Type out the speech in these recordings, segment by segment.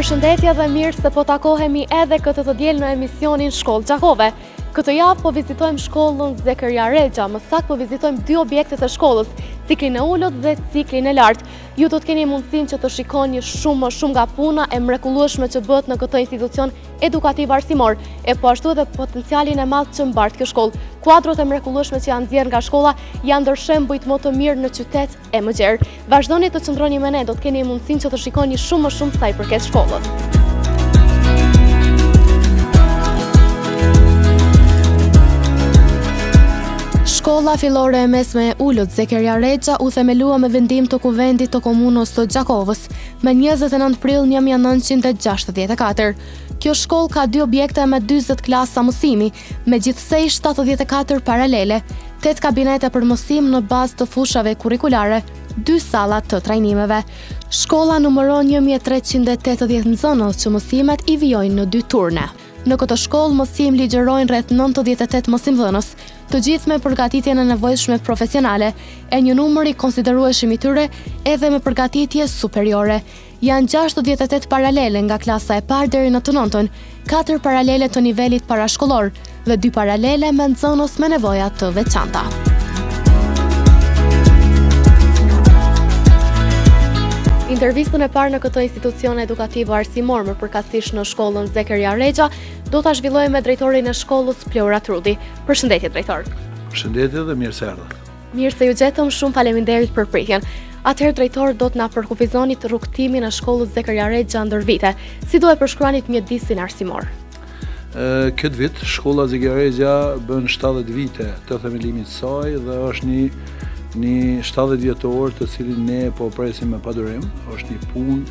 Përshëndetje dhe mirë se po takohemi edhe këtë të diel në emisionin Shkollë Gjakove. Këtë javë po vizitojmë shkollën Zekeria Rexha, më saktë po vizitojmë dy objekte të shkollës, ciklin e ulët dhe ciklin e lartë. Ju do të keni mundësinë që të shikoni shumë nga puna e mrekullueshme që bëhet në këtë institucion edukativ arsimor, e po ashtu edhe potencialin e madh që mbart kjo shkollë. Kuadrot e mrekullueshme që janë nxjerrë nga shkolla janë ndër shembuj më të mirë në qytet e më gjerë. Vazhdoni të qëndroni me ne, do të keni mundësinë që të shikoni shumë sa i përket shkollës. Shkolla fillore e mesme e ulët Zekeria Rexha u themelua me vendim të kuvendit të komunës së Gjakovës me 29 prill 1964. Kjo shkollë ka 2 objekte me 40 klasa mësimi, me gjithsej 74 paralele, 8 kabinete për mësim në bazë të fushave kurrikulare, 2 salla të trajnimeve. Shkolla numëron 1380 nxënës që mësimet i vijojnë në 2 turne. Në këtë shkollë mësim ligjërojnë rreth 98 mësimdhënës, të gjithë me përgatitjen e nevojshme profesionale, e një numër i konsiderueshëm i tyre edhe me përgatitje superiore. Janë 68 paralele nga klasa e parë deri në të 9-ën, 4 paralele të nivelit parashkollor dhe 2 paralele me nxënës me nevoja të veçanta. Intervistën e parë në këtë institucion edukativ arsimor më përkatësisht në shkollën Zekeria Rexha do ta zhvillojmë me drejtorin e shkollës Flora Trudi. Përshëndetje drejtor. Përshëndetje dhe mirë se erdhët. Mirë se ju gjetëm, shumë faleminderit për pritjen. Atëherë drejtor, do të na përkufizonit rrugtimin e shkollës Zekeria Rexha ndër vite. Si do e përshkruanit mjedisin arsimor? Këtë vit shkolla Zekeria Rexha bën 70 vite të themelimit të saj dhe është një 70 vjetor të cilin ne po presim me padurim. Është një punë,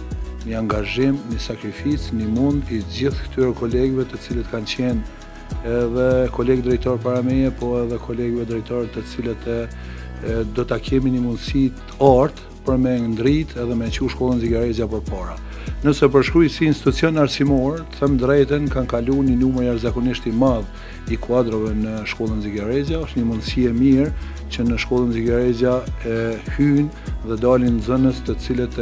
një angazhim, një sakrificë, një mund i gjithë këtyre kolegëve të cilët kanë qenë edhe kolegë drejtor para meje, po edhe kolegëve drejtor të cilët do ta kemi një mundësi të artë për me ngrit edhe me qu shkollën Zekeria Rexha përpara. Nëse përshkruaj si institucion arsimor, të them drejtën, kanë kaluar një numër jashtëzakonisht i madh i kuadrave në shkollën Zekeria Rexha. Është një mundësi e mirë që në shkollën Zekeria Rexha hyjnë dhe dalin nxënës të cilët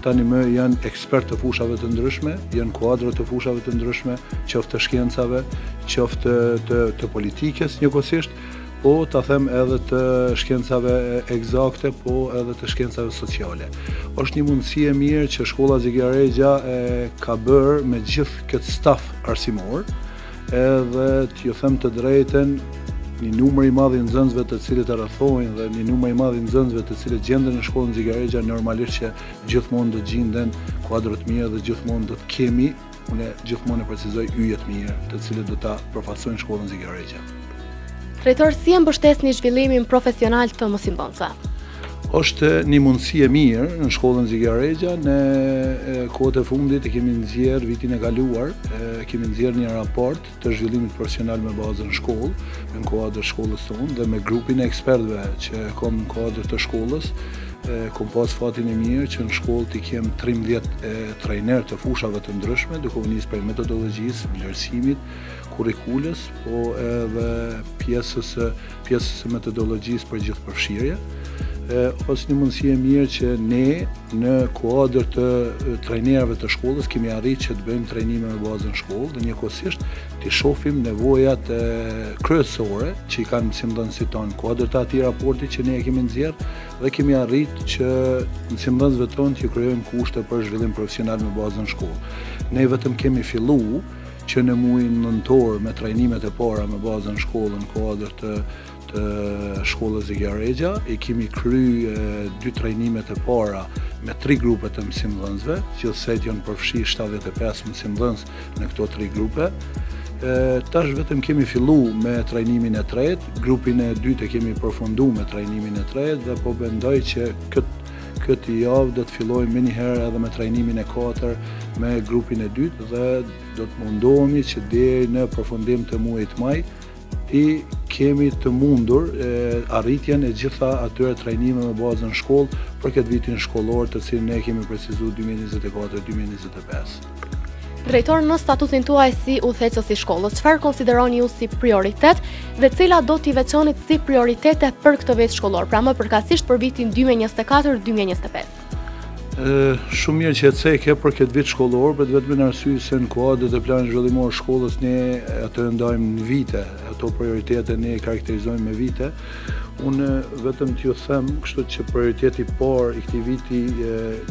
tani më janë ekspertë të fushave të ndryshme, janë kuadro të fushave të ndryshme, qoftë të shkencave, qoftë të politikës njëkohësisht, po ta them edhe të shkencave eksakte, po edhe të shkencave sociale. Është një mundësi e mirë që shkolla Zekeria Rexha ka bërë me gjithë këtë staf arsimor, edhe t'ju them të drejtën, një numër i madh i nxënësve të cilët e rrethojnë dhe një numër i madh i nxënësve të cilët gjenden në shkollën Zekeria Rexha normalisht që gjithmonë do gjenden kuadro të mira dhe gjithmonë do të kemi, unë gjithmonë e precizoj, yje të mirë të cilët do ta përfaqësojnë shkollën Zekeria Rexha. Drejtor, si e mbështesni zhvillimin profesional të mësimdhënësve? Është një mundësi e mirë në shkollën Zekeria Rexha. Në kohët e fundit e kemi nxjerr vitin e kaluar, kemi nxjerr një raport të zhvillimit profesional me bazë në shkollë, në kuadër shkollës tonë dhe me grupin e ekspertëve që kam në kuadër të shkollës. Kom pas fatin e mirë që në shkollë t'i kem 13 trajner të fushave të ndryshme, duke u nisë prej metodologjisë, vlerësimit, kurrikulës, po edhe pjesës së metodologjisë për gjithë përfshirje. Është një mundësi e mirë që ne në kuadër të trajnerëve të shkollës kemi arritë që të bëjmë trajnime me bazë në shkollë dhe njëkohësisht të shohim nevojat kryesore që i kanë mësimdhënësit tonë. Kuadër të atij raporti që ne e kemi nxjerrë dhe kemi arritë që mësimdhënësve tonë të krijojmë kushte për zhvillim profesional me bazë në shkollë. Ne vetëm kemi filluar që në muajin nëntor me trajnimet e para me bazë në shkollë në kuadër të shkollës Zekeria Rexha, i kemi kryer 2 trajnimet e para me 3 grupe të mësimdhënësve, gjithsej janë përfshirë 75 mësimdhënës në këto 3 grupe. Tash vetëm kemi filluar me trajnimin e tretë, grupin e dytë e kemi përfunduar me trajnimin e tretë dhe po mendoj që këtë javë do të fillojmë më njëherë edhe me trajnimin e 4 me grupin e dytë dhe do të mundohemi që deri në përfundim të muajit maj i kemi të mundur arritjen e gjitha atyre trajnime me bazë në shkollë për këtë vitin shkollor të cilin ne kemi precizuar 2024-2025. Drejtor, në statutin tuaj si udhëheqës i shkollës, çfarë konsideroni ju si prioritet dhe cila do t'i veçonit si prioritete për këtë vit shkollor, pra më përkatësisht për vitin 2024-2025? Shumë mirë që e ceke për këtë vit shkollor, për vetëm në arsye se në kuadër të planit zhvillimor shkollës ne ato ndajmë në vite, ato prioritete ne karakterizojmë me vite. Unë vetëm t'ju them, kështu që prioriteti parë i këtij viti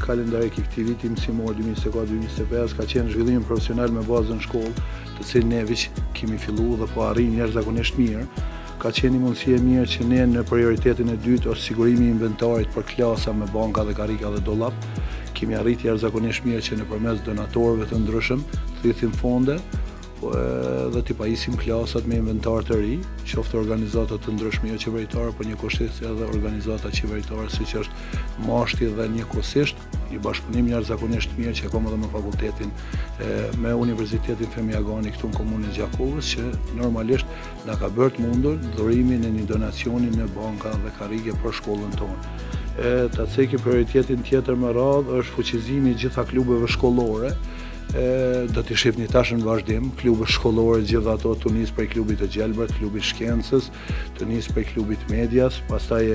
kalendarik i këtij viti mësimor 2024-2025 ka qenë zhvillimi profesional me bazë në shkollë, të cilin ne veç kemi filluar dhe po arrim jashtëzakonisht mirë. Ka qenë mundësi e mirë që ne në prioritetin e dytë është sigurimi i inventarit për klasa me banka dhe karika dhe dollap. Kemi arritur jashtëzakonisht mirë që nëpërmes donatorëve të ndryshëm thithim fonde dhe t'i pajisim klasat me inventar të ri, qoftë organizata të ndryshme jo qeveritare, por njëkohësisht edhe organizata qeveritare siç është Mashti dhe njëkohësisht një bashkëpunim jashtëzakonisht mirë që kam edhe me fakultetin me Universitetin Femi Agani këtu në komunën e Gjakovës, që normalisht na ka bërë të mundur dhurimin e një donacioni në banka dhe karike për shkollën tonë. Ta ceki prioritetin tjetër me radhë është fuqizimi i gjitha klubeve shkollore. Do t'i shihni tash në vazhdim, klube shkollore gjitha ato të nis prej klubit të Gjelbert, klubit shkencës, të nis prej klubit medias, pastaj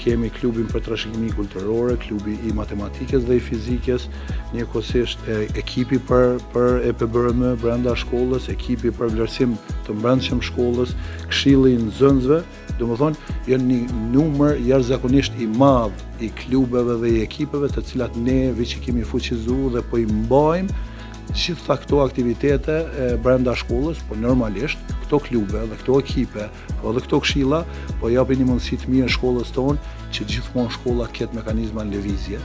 kemi klubin për trashëgimi kulturore, klubi i matematikës dhe i fizikës, njëkohësisht ekipi për EPBRM brenda shkollës, ekipi për vlerësim të brendshëm shkollës, këshilli i nxënësve. Domethënë janë një numër jashtëzakonisht i madh i klubeve dhe i ekipeve të cilat ne veç kemi fuqizuar dhe po i mbajmë gjitha këto aktivitete brenda shkollës, po normalisht këto klube dhe këto ekipe, po edhe këto këshilla, po japin një mundësi të mirë shkollës tonë që gjithmonë shkolla të ketë mekanizma lëvizje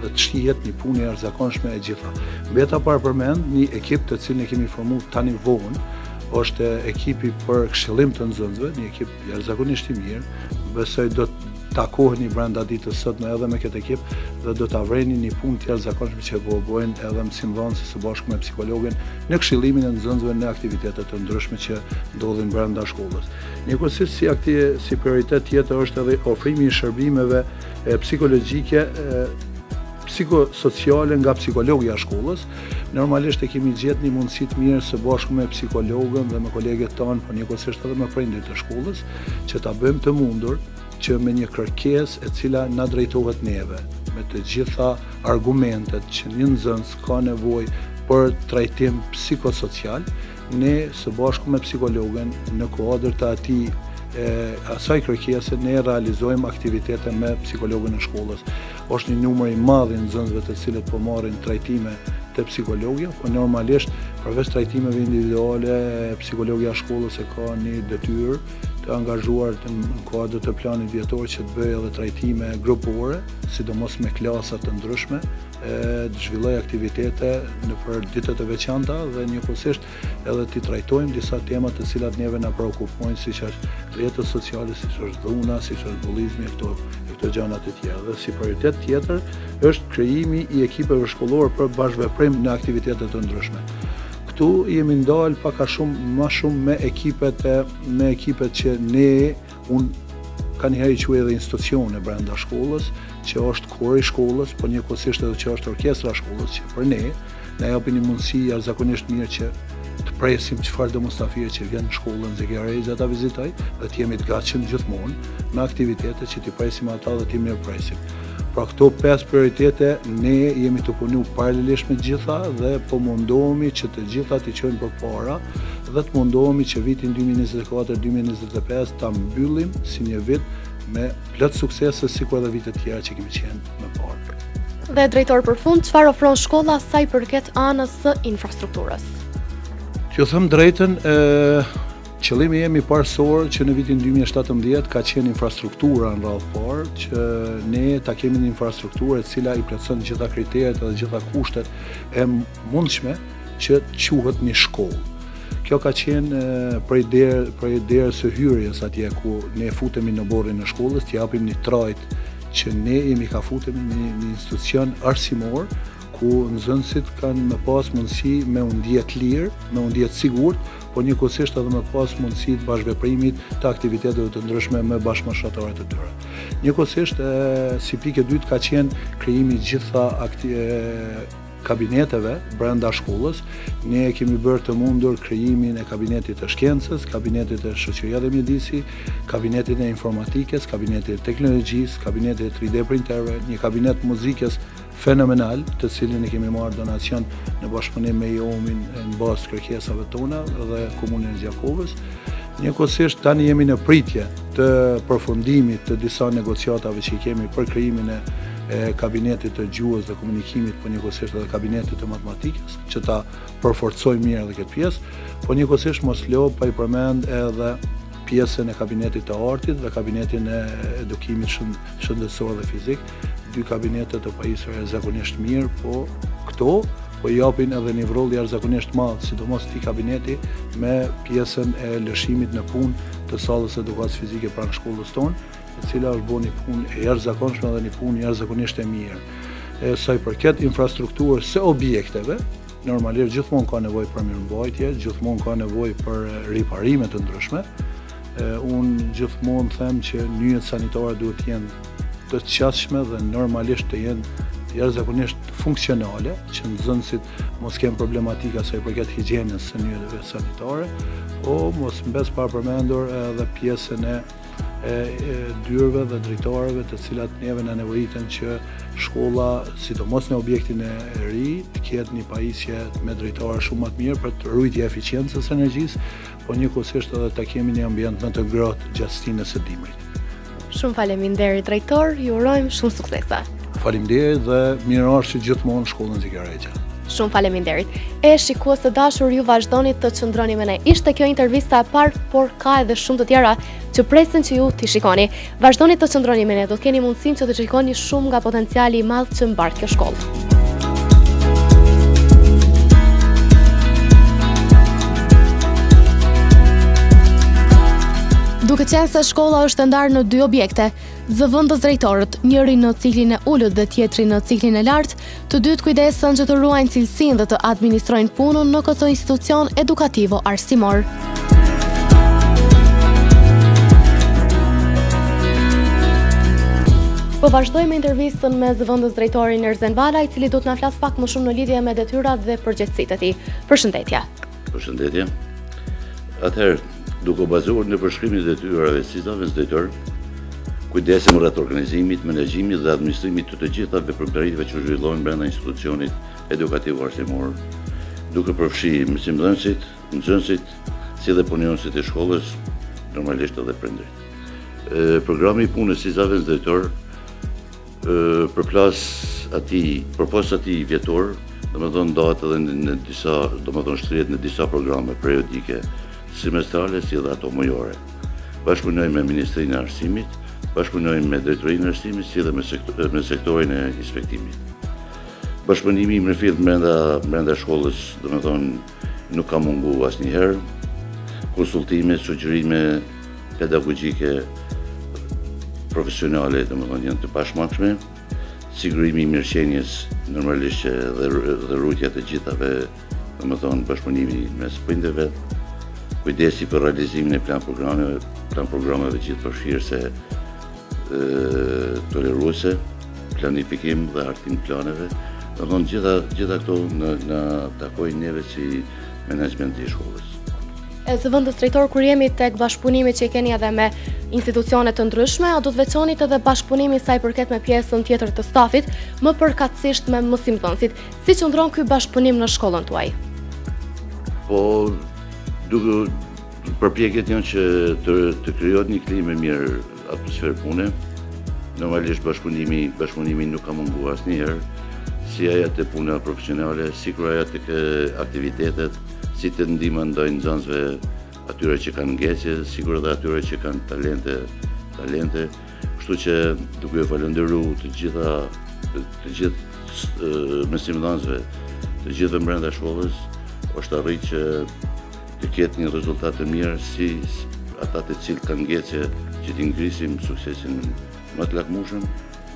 dhe të shihet një punë e jashtëzakonshme e gjitha. Mbeta para përmend një ekip të cilin e kemi formuar tani vonë, është ekipi për këshillim të nxënësve, një ekip jashtëzakonisht i mirë. Besoj do të takoheni brenda ditës sotme edhe me këtë ekip dhe do ta vreni një punë të jashtëzakonshme që po bëjnë edhe mësimdhënësit së bashku me psikologën në këshillimin e nxënësve në aktivitete të ndryshme që ndodhin brenda shkollës. Njëkohësisht si prioritet tjetër është edhe ofrimi i shërbimeve psikologjike psikosociale nga psikologja e shkollës. Normalisht e kemi gjetë një mundësi të mirë së bashku me psikologën dhe me kolegët tanë, por njëkohësisht edhe me prindërit të shkollës, që ta bëjmë të mundur që me një kërkesë e cila na drejtohet neve, me të gjitha argumentet që një nxënës ka nevojë për trajtim psikosocial, ne së bashku me psikologën në kuadër të asaj kërkese ne realizojmë aktivitete me psikologën e shkollës. Është një numër i madh i nxënësve të cilët po marrin trajtime te psikologja, po normalisht përveç trajtimeve individuale, psikologja e shkollës e ka një detyrë të angazhuar në kuadër të planit vjetor që të bëjë edhe trajtime grupore, sidomos me klasa të ndryshme, të zhvilloj aktivitete nëpër ditët e veçanta dhe njëkohësisht edhe të trajtojmë disa tema të cilat neve na preokupojnë, siç është rrjetet sociale, siç është dhuna, siç është bullizmi, këto gjëra të tjera. Dhe si prioritet tjetër është krijimi i ekipeve shkollore për bashkëveprim në aktivitete të ndryshme. Këtu jemi ndalë pak a shumë më shumë me ekipet që ka njëherë i quaj edhe institucione brenda shkollës, që është kori i shkollës, por njëkohësisht edhe që është orkestra e shkollës, që për ne na japin një mundësi jashtëzakonisht mirë që të presim çfarë do mustafire që vjen në shkollën Zekeria ta vizitoj dhe të jemi të gatshëm gjithmonë me aktivitete që t'i presim ata dhe t'i mirëpresim. Pra këto 5 prioritete ne jemi të punu paralelisht me gjitha dhe po mundohemi që të gjitha t'i çojmë përpara dhe të mundohemi që vitin 2024-2025 ta mbyllim si një vit me plot suksese sikur edhe vitet tjera që kemi qenë më parë. Dhe drejtor për fund, çfarë ofron shkolla sa i përket anës së infrastrukturës? T'ju them drejtën, qëllimi jemi parësor që në vitin 2017 ka qenë infrastruktura në radhë parë, që ne ta kemi një infrastrukturë e cila i plotson gjitha kriteret dhe gjitha kushtet e mundshme që të quhet një shkollë. Kjo ka qenë prej derës së hyrjes atje ku ne futemi në borrin e shkollës, t'i japim një trajt që ne jemi ka futemi në një institucion arsimor ku nxënësit kanë me pas mundësi me u ndjet lirë, me u ndjet sigurt, por njëkohësisht edhe me pas mundësi të bashkëveprimit të aktiviteteve të ndryshme me bashkëmoshatarët e tyre. Njëkohësisht si pikë e dytë ka qenë krijimi i gjitha kabineteve brenda shkollës. Ne kemi bërë të mundur krijimin e kabinetit të shkencës, kabinetit të shoqëria dhe mjedisi, kabinetit e informatikës, kabinetit të teknologjisë, kabinetit të 3D printerëve, një kabinet muzikës fenomenal, të cilin e kemi marrë donacion në bashkëpunim me IOM-in në bazë të kërkesave tona dhe Komunën e Gjakovës. Njëkohësisht tani jemi në pritje të përfundimit të disa negociatave që i kemi për krijimin e kabinetit të gjuhës dhe komunikimit, po njëkohësisht edhe kabinetit të matematikës, që ta përforcojë mirë edhe këtë pjesë, po njëkohësisht mos leo pa i përmend edhe pjesën e kabinetit të artit dhe kabinetin e edukimit shëndetësor dhe fizik, dy kabinetet të pajisura zakonisht mirë, po këto po japin edhe një rol jashtëzakonisht madh, sidomos këtij kabineti me pjesën e lëshimit në punë të sallës edukatës fizike pranë shkollës tonë, e cila është bërë një punë e jashtëzakonshme dhe një punë jashtëzakonisht e mirë. Sa i përket infrastrukturës së objekteve, normalisht gjithmonë ka nevojë për mirëmbajtje, gjithmonë ka nevojë për riparime të ndryshme. Unë gjithmonë them që nyjet sanitare duhet të jenë të qasshme dhe normalisht të jenë jashtëzakonisht funksionale, që nxënësit mos kenë problematika sa i përket higjienës së nyjeve sanitare, o mos mbes pa përmendur edhe pjesën e dyrëve dhe drejtarëve, të cilat neve na nevojiten që shkolla, sidomos në objektin e ri, të ketë një pajisje me drejtare shumë më të mirë për të ruajtje eficiencës së energjisë, po njëkohësisht edhe ta kemi një ambient më të ngrohtë gjatë stinës së dimrit. Shumë faleminderit drejtor, ju urojmë shumë suksese. Faleminderit dhe mirëarshi gjithmonë shkollën Zeker Rexha. Shumë faleminderit. Shikues të dashur, ju vazhdoni të qëndroni me ne. Ishte kjo intervista e parë, por ka edhe shumë të tjera që presin që ju t'i shikoni. Vazhdoni të qëndroni me ne, do keni mundësinë që të shikoni shumë nga potenciali i madh që mbart kjo shkollë. Duke qenë se shkolla është ndarë në dy objekte, zëvendës drejtorët, njëri në ciklin e ulët dhe tjetri në ciklin e lartë, të dytë kujdesen që të ruajnë cilësinë dhe të administrojnë punën në këtë institucion edukativo arsimor. Po vazhdojmë intervistën me zëvendës drejtorin Erzen Vala, i cili do të na flas pak më shumë në lidhje me detyrat dhe përgjegjësitë e tij. Përshëndetje. Përshëndetje. Atëherë, duke bazuar në përshkrimin e detyrave si zëvendës drejtor, kujdesem rreth organizimit, menaxhimit dhe administrimit të gjitha veprimtarive që zhvillohen brenda institucionit edukativ arsimor, duke përfshirë mësimdhënësit, nxënësit, si dhe punonjësit e shkollës, normalisht edhe prindërit. Programi i punës si zëvendës drejtor përplas atij vjetor, domethënë ndahet edhe në disa, domethënë shtrihet në disa programe periodike, semestrale si dhe ato mujore. Bashkëpunojmë me Ministrinë e Arsimit, bashkëpunojmë me Drejtorinë e Arsimit, si dhe me sektorin e inspektimit. Bashkëpunimi në fill brenda shkollës, domethënë nuk ka mungu asnjëherë. Konsultime, sugjerime pedagogjike profesionale, domethënë janë të pashmangshme. Sigurimi i mirëqenies, normalisht dhe rrugja të gjithave, domethënë bashkëpunimi mes prindërve. Kujdesi për realizimin e plan programeve gjithë përfshirëse, toleruese, planifikim dhe hartim planeve. Domethënë gjitha këto na takojnë neve si menaxhmenti i shkollës. Zëvendës drejtor, kur jemi tek bashkëpunimi që keni edhe me institucione të ndryshme, a do të veçonit edhe bashkëpunimi sa i përket me pjesën tjetër të stafit, më përkatësisht me mësimdhënësit. Si qëndron ky bashkëpunim në shkollën tuaj? Po, duke përpjekjet janë që të krijohet një klimë e mirë atmosferë pune. Normalisht bashkëpunimi nuk ka munguar asnjëherë, si ajo të puna profesionale, sikur ajo tek aktivitetet, si të ndihma ndaj nxënësve atyre që kanë ngjeshje, sikur edhe atyre që kanë talente. Kështu që duke falendëruar të gjithë mësimdhënësve, të gjithë brenda shkollës, është arritur që të ketë një rezultat të mirë si ata të cilët kanë ngjeshje, që t'i ngrisim suksesin më të lakmueshëm,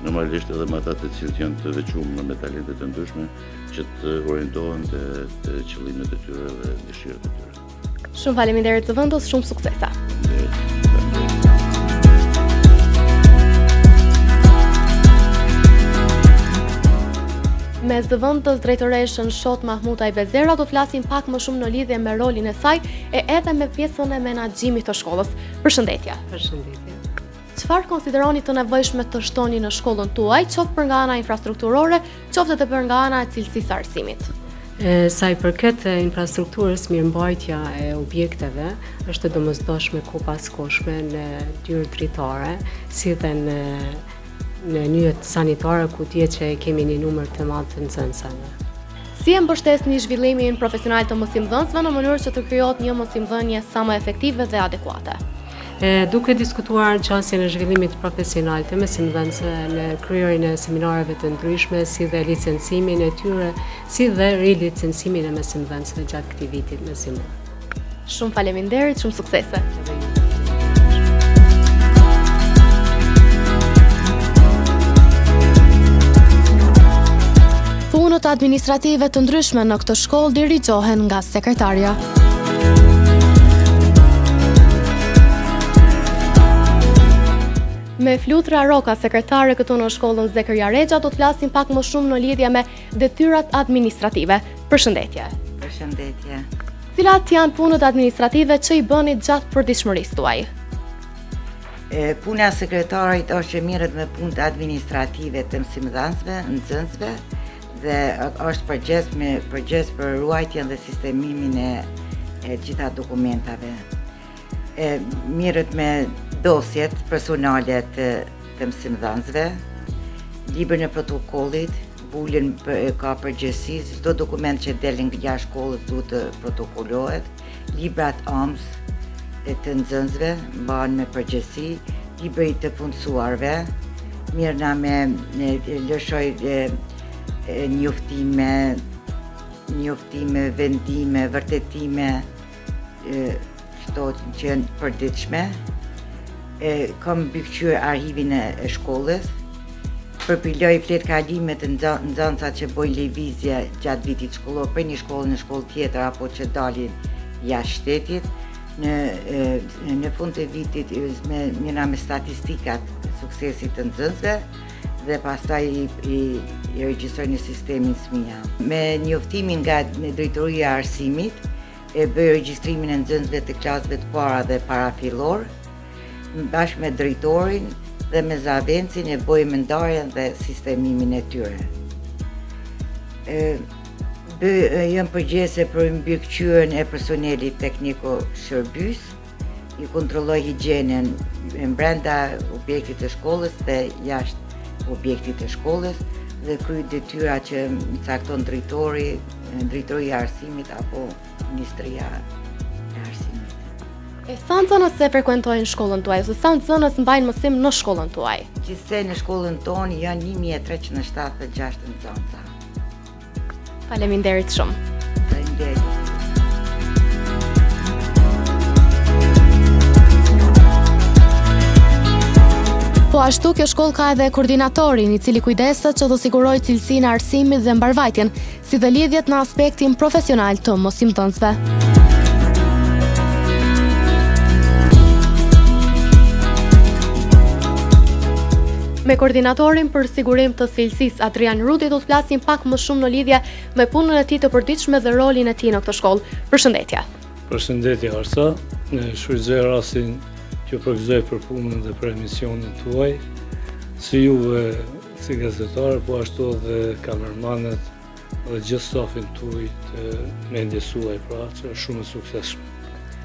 normalisht edhe me ata të cilët janë të veçuar me talente të ndryshme, që të orientohen te qëllimet e tyre dhe dëshirat e tyre. Shumë faleminderit zëvendës, shumë suksesa. Me zëvendës drejtoreshën Shot Mahmuta Bezera do të flasim pak më shumë në lidhje me rolin e saj e edhe me pjesën e menaxhimit të shkollës. Përshëndetje. Përshëndetje. çfarë konsideroni të nevojshme të shtoni në shkollën tuaj, qoftë për nga ana infrastrukturore, qoftë edhe për nga ana e cilësisë së arsimit? Sa i përket infrastrukturës, mirëmbajtja e objekteve është e domosdoshme koshme në dyrë dritare, si dhe në nyjet sanitare ku dihet që kemi një numër të madh të nxënësave. Si e mbështesni zhvillimin profesional të mosimdhënësve në mënyrë që të krijohet një mosimdhënie sa më efektive dhe adekuate? Duke diskutuar çështjen e zhvillimit profesional të mosimdhënësve në kryerjen e seminareve të ndryshme, si dhe licencimin e tyre, si dhe rilicencimin e mosimdhënësve gjatë këtij viti mësimor. Shumë faleminderit, shumë suksese. Punët administrative të ndryshme në këtë shkollë dirigjohen nga sekretarja. Me Flutra Roka, sekretare këtu në shkollën Zekeria Rexha, do të flasim pak më shumë në lidhje me detyrat administrative. Përshëndetje. Përshëndetje. Cilat janë punët administrative që i bëni gjatë përditshmërisë tuaj? Puna e sekretarit është që merret me punët administrative të mësimdhënësve, nxënësve, dhe është përgjegjës për ruajtjen dhe sistemimin e gjitha dokumentave. Merret me dosjet personale të mësimdhënësve, librin e protokollit, bulin ka përgjegjësi, çdo dokument që del nga shkollës duhet të protokollohet, librat AMS të nxënësve mbahen me përgjegjësi, libri të punësuarve, mirëna me lëshoj njoftime, vendime, vërtetime, çdo që janë përditshme. Kam mbikëqyrë arhivin e shkollës, përpiloj fletkalime të nxënësat që bojnë lëvizje gjatë vitit shkollor prej një shkolle në shkollë tjetër apo që dalin jashtë shtetit. Në fund të vitit merrem me statistikat e suksesit të nxënësve dhe pastaj i regjistroj në sistemin SMIA. Me njoftimin nga drejtoria e arsimit, e bëj regjistrimin e nxënësve të klasëve të para dhe parafillor, bashkë me drejtorin dhe me zavencin e bëj mendarjen dhe sistemimin e tyre. Jam përgjegjëse për mbikëqyrjen e personelit tekniko shërbys, i kontrolloj higjienën brenda objektit të shkollës dhe jashtë objektit të shkollës dhe kryej detyra që më cakton drejtoria e arsimit apo Ministria e Arsimit. Sa nxënës se frekuentojnë shkollën tuaj, ose sa nxënës mbajnë mësim në shkollën tuaj? Gjithsej në shkollën tonë janë 1376 nxënësa. Faleminderit shumë. Faleminderit. Po ashtu, kjo shkollë ka edhe koordinatorin, i cili kujdeset që do sigurojë cilësinë e arsimit dhe mbarvajtjen, si dhe lidhjet në aspektin profesional të mosimdhënësve. Me koordinatorin për sigurim të cilësisë Adrian Rudi do të flasim pak më shumë në lidhje me punën e tij të përditshme dhe rolin e tij në këtë shkollë. Përshëndetje. Përshëndetje Arsa, shfrytëzoj rastin që përgëzoj për punën dhe për emisionin tuaj, si juve si gazetarë, po ashtu dhe kamermanet dhe gjithë stafin tuaj të mendjes suaj, pra që është shumë e suksesshme.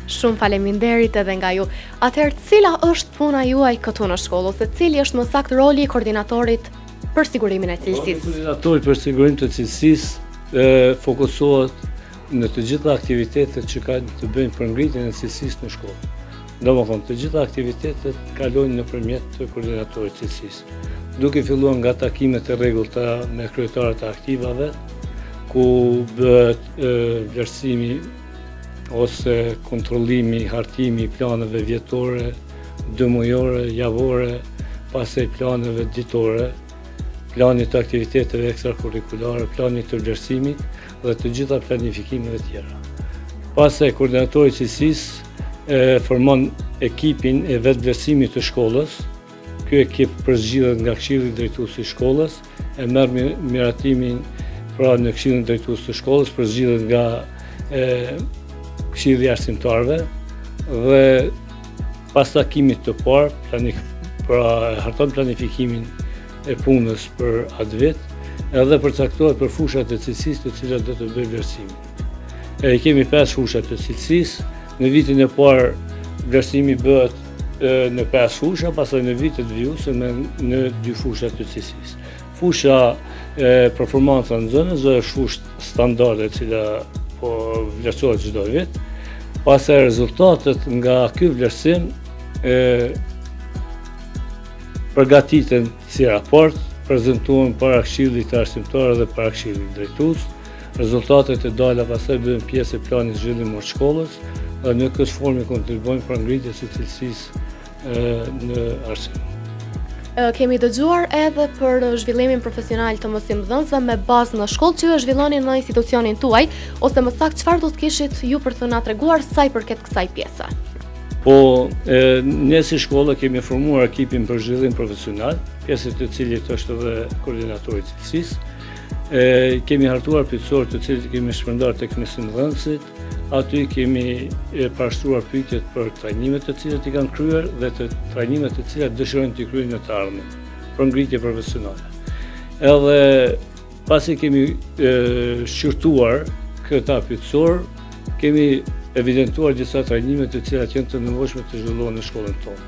Shumë faleminderit edhe nga ju. Atëherë, cila është puna juaj këtu në shkollë, ose cili është më saktë roli i koordinatorit për sigurimin e cilësisë? Koordinatori për sigurimin të cilësisë fokusohet në të gjitha aktivitetet që kanë të bëjnë për ngritjen e cilësisë në shkollë. Domethënë, të gjitha aktivitetet kalojnë nëpërmjet të koordinatorit të cilësisë. Duke filluar nga takimet e rregullta me kryetarët e aktivave, ku bëhet vlerësimi ose kontrollimi, hartimi i planeve vjetore, dëmujore, javore, pastaj planeve ditore, planit të aktiviteteve ekstrakurrikulare, planit të vlerësimit dhe të gjitha planifikimeve tjera. Pastaj koordinatori i cilësisë formon ekipin e vetë vlerësimit të shkollës. Ky ekip përzgjidhet nga Këshilli Drejtues i shkollës, e merr miratimin pra në Këshillin Drejtues të shkollës, përzgjidhet nga Këshilli i Arsimtarëve dhe pas takimit të parë, pra harton planifikimin e punës për atë vit, edhe përcaktohet për fushat e cilësisë të cilat do të bëjë vlerësimin. Kemi 5 fushat të cilësisë, në vitin e parë vlerësimi bëhet në 5 fusha, pastaj në vitet vijuse në 2 fusha të cilësisë. Fusha e performanca në zonës është fushë standarde e cila po vlerësohet çdo vit. Pastaj rezultatet nga ky vlerësim përgatiten si raport, prezantohen para Këshillit të Arsimtarëve dhe para Këshillit Drejtues. Rezultatet e dala pastaj bëhen pjesë e planit zhvillimor të shkollës dhe në këtë formë kontribuojnë për ngritjes së cilësisë në arsim. Kemi dëgjuar edhe për zhvillimin profesional të mësimdhënësve me bazë në shkollë që ju e zhvilloni në institucionin tuaj, ose më saktë çfarë do të kishit ju për të na treguar sa i përket kësaj pjese? Po, ne si shkolla kemi formuar ekipin për zhvillim profesional, pjesë të cilit është edhe koordinatori i cilësisë. Kemi hartuar pyetësorë të cilët kemi shpërndar tek mësimdhënësit. Aty kemi parashtruar pyetjet për trajnimet të cilat i kanë kryer dhe të trajnimet të cilat dëshirojnë t'i kryejnë në të ardhmen për ngritje profesionale. Edhe pasi kemi shqyrtuar këta pyetësorë, kemi evidentuar disa trajnime të cilat janë të nevojshme të zhvillohen në shkollën tonë.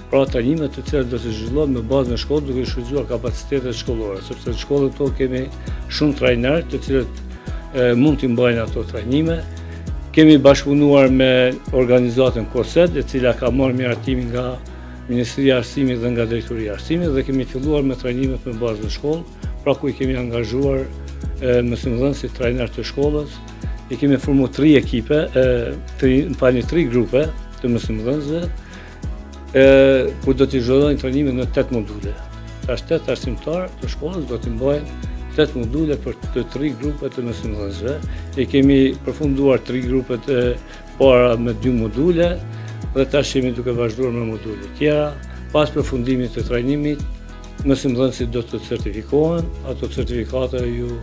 Pra trajnimet të cilat do të zhvillohen në bazën e shkollës duke shfrytzuar kapacitetet shkollore, sepse në shkollën tonë kemi shumë trajnerë të cilët mund t'i mbajnë ato trajnime. Kemi bashkëpunuar me organizatën Korset, e cila ka marrë miratimin nga Ministria e Arsimit dhe nga Drejtoria e Arsimit dhe kemi filluar me trajnimet në bazë në shkollë, pra ku i kemi angazhuar mësimdhënësit trajner të shkollës. I kemi formuar 3 ekipe, 3 grupe të mësimdhënësve, ku do t'i zhvillojnë trajnimin në 8 module. Tash 8 arsimtarë të shkollës do t'i mbajnë 8 module për të 3 grupet të mësimdhënësve. E kemi përfunduar 3 grupet e para me 2 module dhe tash jemi duke vazhduar me module tjera. Pas përfundimit të trajnimit, mësimdhënësit do të certifikohen, ato certifikate ju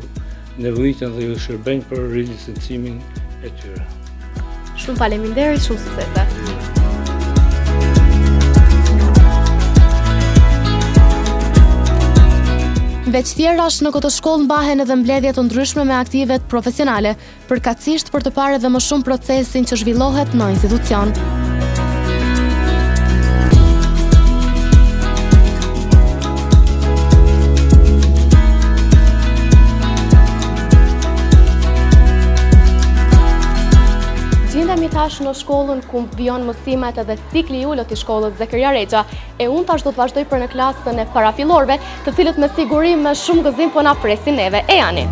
nevojiten dhe ju shërbejnë për rilicencimin e tyre. Shumë faleminderit, shumë suksese. Veç tjerash në këtë shkollë mbahen edhe mbledhje të ndryshme me aktivet profesionale, përkatësisht për të parë edhe më shumë procesin që zhvillohet në institucion. Gjendemi tash në shkollën ku vijon mësimet edhe cikli i ulët i shkollës Zekeria Rexha, e unë tash do të vazhdoj për në klasën e parafillorëve, të cilët me siguri me shumë gëzim po na presin neve. E jani.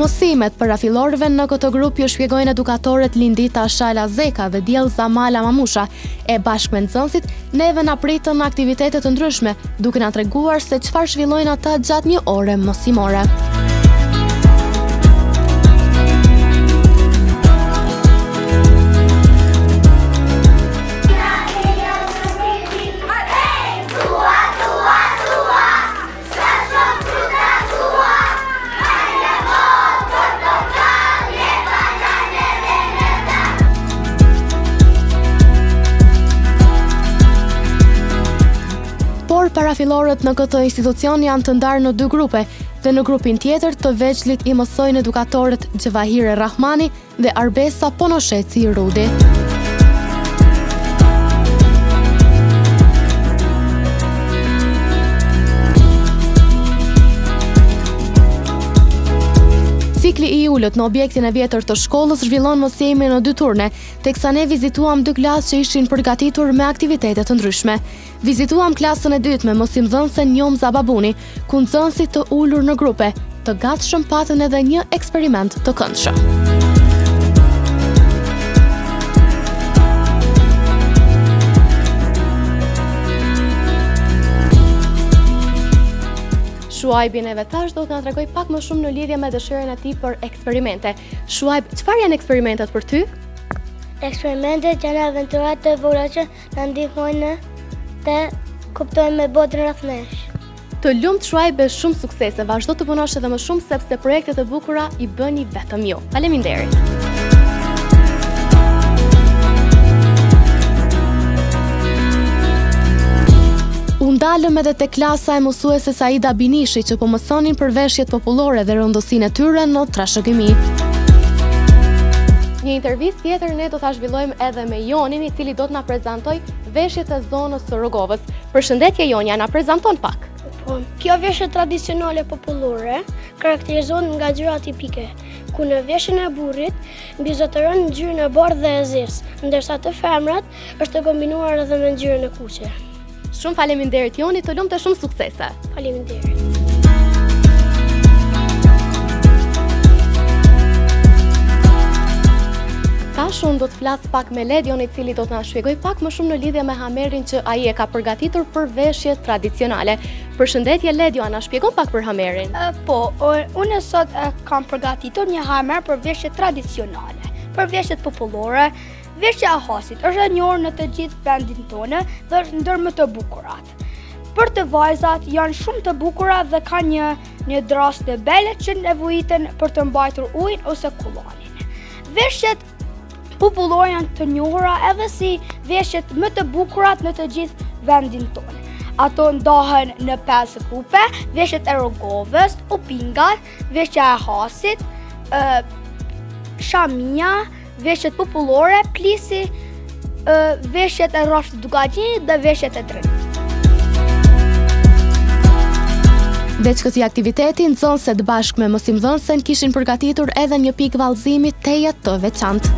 Mësimet parafillorëve në këtë grup ju shpjegojnë edukatorët Lindita Shala Zeka dhe Djellza Mala Mamusha, e bashkë me nxënësit, neve na pritën aktivitete të ndryshme, duke na treguar se çfarë zhvillojnë ata gjatë një ore mësimore. Parafillorët në këtë institucion janë të ndarë në 2 grupe dhe në grupin tjetër të veçlit i mësojnë edukatorët Gjevahire Rahmani dhe Arbesa Ponosheci Rudi. Cikli i ulët në objektin e vjetër të shkollës zhvillon mësimin në 2 turne, teksa ne vizituam 2 klasë që ishin përgatitur me aktivitete të ndryshme. Vizituam klasën e dytë me mësimdhënësen Njomza Babuni, ku nxënësit të ulur në grupe, të gatshëm patën edhe një eksperiment të këndshëm. Shuajbi neve tash do të na tregoj pak më shumë në lidhje me dëshirën e tij për eksperimente. Shuajb, çfarë janë eksperimentet për ty? Eksperimentet janë aventura të vogla që na ndihmojnë të kuptojmë me botën rreth nesh. Të lumt Shuaibe, shumë suksese, vazhdo të punosh edhe më shumë sepse projektet e bukura i bëni vetëm ju. Faleminderit. U ndalëm edhe te klasa e mësueses Aida Binishi që po mësonin për veshjet popullore dhe rëndësinë e tyre në trashëgimi. Një intervistë tjetër ne do ta zhvillojmë edhe me Jonin, i cili do të na prezantoj veshjet e zonës së Rogovës. Përshëndetje Jonja, na prezanton pak. Kjo veshje tradicionale popullore karakterizohet nga ngjyra tipike, ku në veshjen e burrit mbizotëron ngjyrën e bardhë dhe e zezë, ndërsa të femrat është e kombinuar edhe me ngjyrën e kuqe. Shumë faleminderit Joni, të lumtë shumë suksese. Faleminderit. Tash unë do të flas pak me Ledion, i cili do të na shpjegoj pak më shumë në lidhje me hamerin që ai e ka përgatitur për veshje tradicionale. Përshëndetje Ledio, na shpjegon pak për hamerin? Unë sot kam përgatitur një hamer për veshje tradicionale, për veshjet popullore. Veshja e hasit është e njohur në të gjithë vendin tonë dhe është ndër më të bukurat. Për të vajzat janë shumë të bukura dhe ka një dras të bele që nevojiten për të mbajtur ujin ose kullanin. Veshjet popullore janë të njohura edhe si veshjet më të bukurat në të gjithë vendin tonë. Ato ndahen në 5 grupe: veshjet e Rogovës, Upingat, veshja e hasit, shamia, veshjet popullore, plisi, veshjet e rrafshit Dugagjinit dhe veshjet e drejt. Veç këtij aktiviteti, nxënësit bashkë me mësimdhënësen kishin përgatitur edhe një pikë vallëzimi teje të veçantë.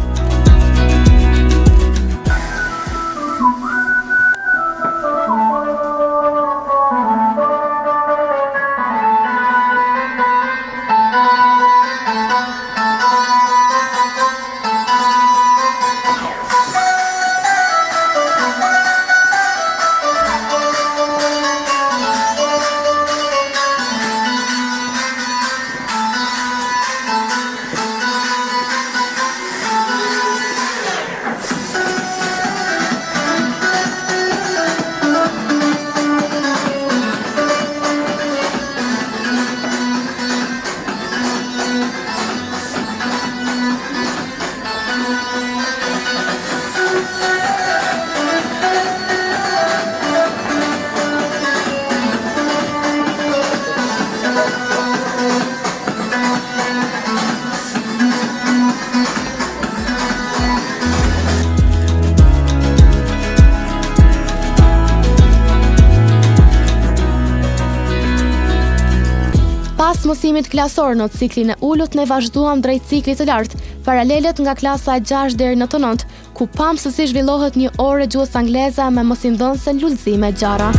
Pas mësimit klasor në ciklin e ulët, ne vazhduam drejt ciklit të lartë, paralelet nga klasa e 6 deri në të 9, ku pam se si zhvillohet një orë gjuhës angleze me mësimdhënësen Lulzime Gjara.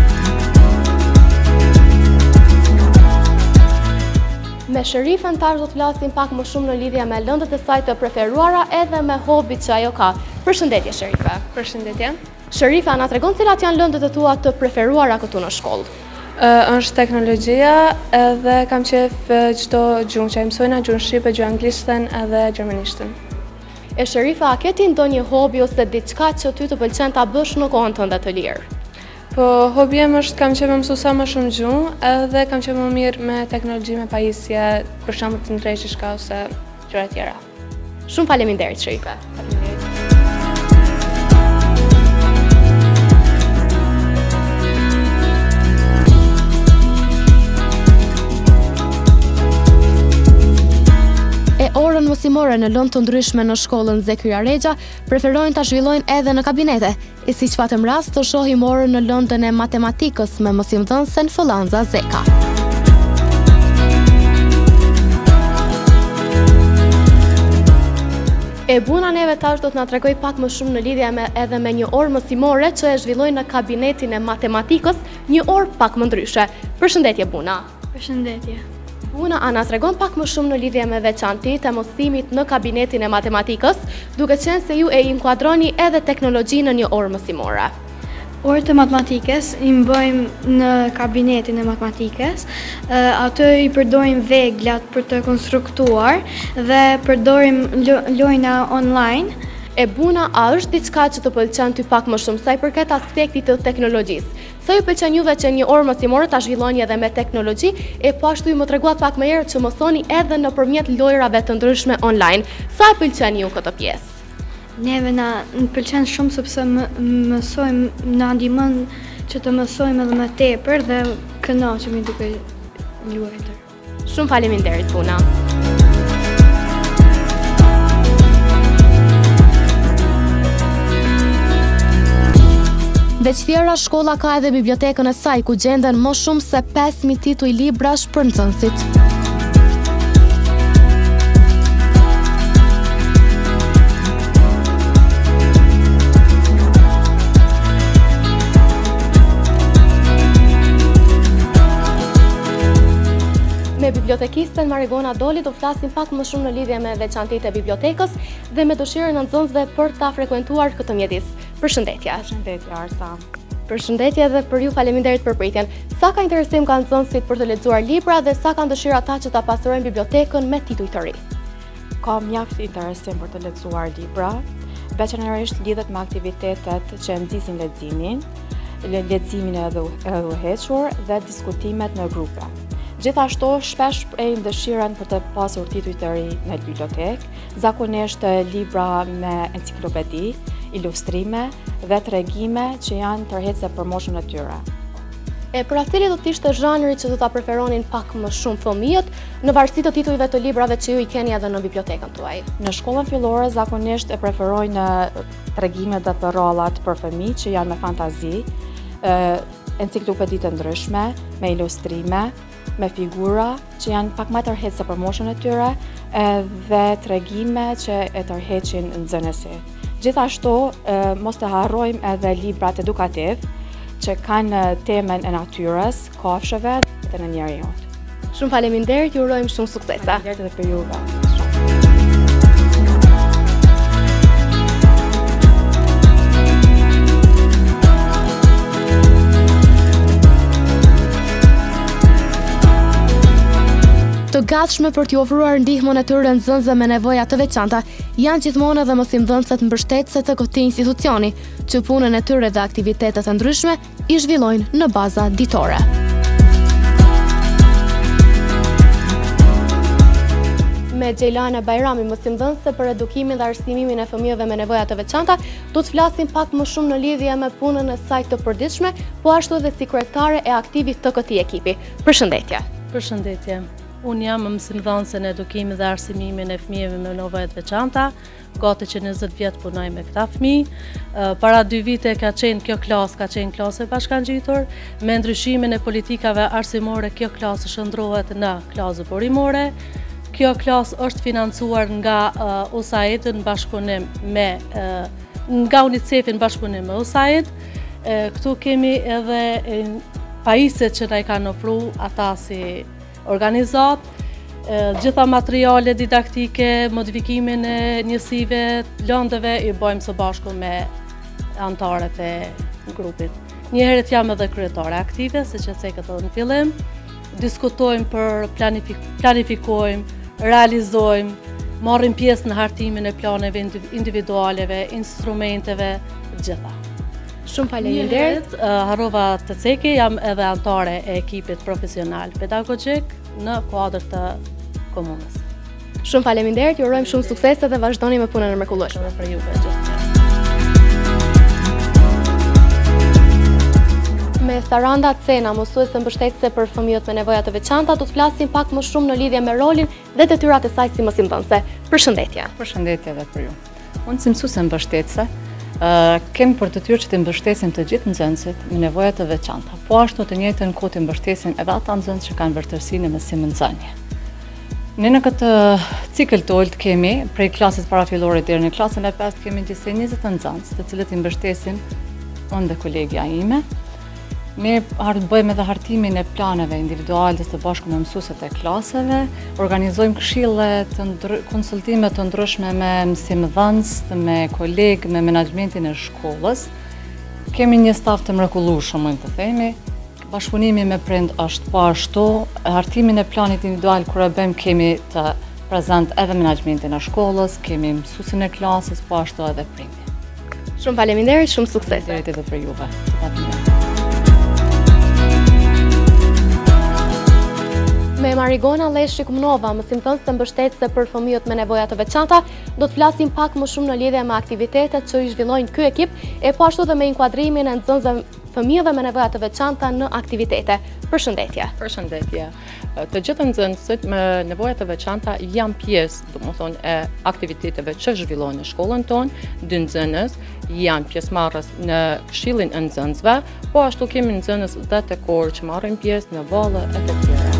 Me Shërifën tash do të flasim pak më shumë në lidhje me lëndët e saj të preferuara edhe me hobit që ajo ka. Përshëndetje Shërife. Përshëndetje. Shërifa, na tregon cilat janë lëndët e tua të preferuara këtu në shkollë? Është teknologjia edhe kam qef çdo gjuhë që mësojna, gjuhën shqipe, gjuhën anglishtën edhe gjermanishtën. E Shërifa, a ke ti ndonjë hobi ose diçka që ty të pëlqen ta bësh në kohën tënde të lirë? Po hobi im është kam qef me mësu sa më shumë gjuhë edhe kam qef më mirë me teknologji, me pajisje, për shembull të ndrejshishka ose gjëra tjera. Shumë faleminderit Shërife. Orën mësimore në lëndë të ndryshme në shkollën Zekyria Rexha preferojnë ta zhvillojnë edhe në kabinete, e siç patëm rast të shohim orën në lëndën e matematikës me mësimdhënësen Fëllanza Zeka. E Buna neve tash do të na tregoj pak më shumë në lidhje edhe me një orë mësimore që e zhvillojnë në kabinetin e matematikës, një orë pak më ndryshe. Përshëndetje Buna. Përshëndetje. Buna, a na tregon pak më shumë në lidhje me veçantitë e mësimit në kabinetin e matematikës, duke qenë se ju e inkuadroni edhe teknologjinë në një orë mësimore. Orët e matematikës i bëjmë në kabinetin e matematikës, atë i përdorim veglat për të konstruktuar dhe përdorim lojna online. E Buna, a është diçka që të pëlqen ty pak më shumë sa i përket aspektit të teknologjisë? Sa ju pëlqen juve që një orë mësimore ta zhvilloni edhe me teknologji, e po ashtu ju më treguat pak më herë që mësoni edhe nëpërmjet lojrave të ndryshme online. Sa e pëlqen ju këtë pjesë? Neve na pëlqen shumë sepse mësojmë, na ndihmon që të mësojmë edhe më tepër dhe kënaqemi duke luajtur. Shumë faleminderit puna. Veç tjera, shkolla ka edhe bibliotekën e saj ku gjenden më shumë se 5.000 tituj librash për nxënësit. Me bibliotekisten Marigona Doli do flasim pak më shumë në lidhje me veçantitë e bibliotekës dhe me dëshirën e nxënësve për ta frekuentuar këtë mjedis. Përshëndetje. Përshëndetje Arsa. Përshëndetje dhe për ju faleminderit për pritjen. Sa ka interesim kanë nxënësit për të lexuar libra dhe sa kanë dëshirë ata që ta pastrojnë bibliotekën me tituj të ri? Ka mjaft interesim për të lexuar libra, veçanërisht lidhet me aktivitetet që nxisin leximin, leximin e udhëhequr dhe diskutimet në grupe. Gjithashtu, shpesh prejnë dëshiren për të pasur tituj të ri në bibliotekë, zakonisht libra me enciklopedi, ilustrime dhe tregime që janë tërheqëse për moshën e tyre. Për cili do të ishte zhanri që do ta preferonin pak më shumë fëmijët në varësi të titujve të librave që ju i keni edhe në bibliotekën tuaj? Në shkollën fillore zakonisht e preferojnë tregimet dhe përrallat për fëmijë që janë me fantazi, enciklopedi të ndryshme, me ilustrime, me figura që janë pak më tërheqëse për moshën e tyre dhe tregime që e tërheqin nxënësi. Gjithashtu, mos të harrojmë edhe librat edukativ që kanë temën e natyrës, kafshëve dhe në njerëzit. Shumë faleminderit, ju urojmë shumë suksese. Faleminderit edhe për juve. Të gatshme për t'ju ofruar ndihmën e tyre nxënësve me nevoja të veçanta, janë gjithmonë edhe mësimdhënësit mbështetëse të këtij institucioni, që punën e tyre dhe aktivitetet e ndryshme i zhvillojnë në baza ditore. Me Xhelana Bajrami, mësimdhënëse për edukimin dhe arsimimin e fëmijëve me nevoja të veçanta, do të flasim pak më shumë në lidhje me punën e saj të përditshme, po ashtu edhe si kryetare e aktivit të këtij ekipi. Përshëndetje. Përshëndetje. Unë jam mësimdhënëse në edukimin dhe arsimimin e fëmijëve me nevoja të veçanta, gati që 20 vjet punoj me këta fëmijë. Para 2 vite ka qenë klasë e bashkangjitur, me ndryshimin e politikave arsimore kjo klasë shndrohet në klasë burimore. Kjo klasë është financuar nga USAID në bashkëpunim nga UNICEF-in bashkëpunim me USAID. Këtu kemi edhe pajisjet që na i kanë ofruar ata si organizat, gjitha materiale didaktike, modifikimin e njësive, lëndëve i bëjmë së bashku me antarët e grupit. Njëherët jam edhe kryetare aktive, si që cekët edhe në fillim, diskutojmë për planifikojmë, realizojmë, marrim pjesë në hartimin e planeve individualeve, instrumenteve, gjitha. Shumë faleminderit. Harrova të ceki, jam edhe antare e ekipit profesional pedagogjik në kuadër të komunës. Shumë faleminderit, ju urojmë shumë suksese dhe vazhdoni me punën e mrekullueshme. Për juve gjithë. Me Saranda Cena, mësuese mbështetëse për fëmijët me nevoja të veçanta, do të flasim pak më shumë në lidhje me rolin dhe detyrat e saj si mësimdhënëse. Përshëndetje. Përshëndetje edhe për ju. Unë si mësuese mbështetëse, kemi për detyrë që të mbështesim të gjithë nxënësit me nevoja të veçanta, po ashtu të njëjtën kohë të mbështesim edhe ata nxënës që kanë vërtetësinë me si nxënje. Ne në këtë cikël të ulët kemi prej klasës parafillore deri në klasën e 5 kemi disa 20 nxënës, të cilët i mbështesim unë dhe kolegja ime. Ne bëjmë edhe hartimin e planeve individuale së bashku me mësuesit e klaseve, organizojmë këshille konsultime të ndryshme me mësimdhënës, me kolegë, me menaxhmentin e shkollës. Kemi një staf të mrekullueshëm, mund të themi. Bashkëpunimi me prind është po ashtu, hartimin e planit individual kur e bëjmë kemi të prezant edhe menaxhmentin e shkollës, kemi mësuesin e klasës, po ashtu edhe prindin. Shumë faleminderit, shumë sukses. Faleminderit edhe për juve. Me Marigona Leshik-Mnova, mësimdhënëse mbështetëse për fëmijët me nevoja të veçanta, do të flasim pak më shumë në lidhje me aktivitetet që i zhvillojnë ky ekip, e po ashtu dhe me inkuadrimin e nxënësve fëmijëve me nevoja të veçanta në aktivitete. Përshëndetje. Përshëndetje. Të gjithë nxënësit me nevoja të veçanta janë pjesë, domethënë, e aktiviteteve që zhvillojnë në shkollën tonë. Dy nxënës janë pjesëmarrës në Këshillin e Nxënësve, po ashtu kemi nxënës dhe të korë që marrin pjesë në vallë e të tjera.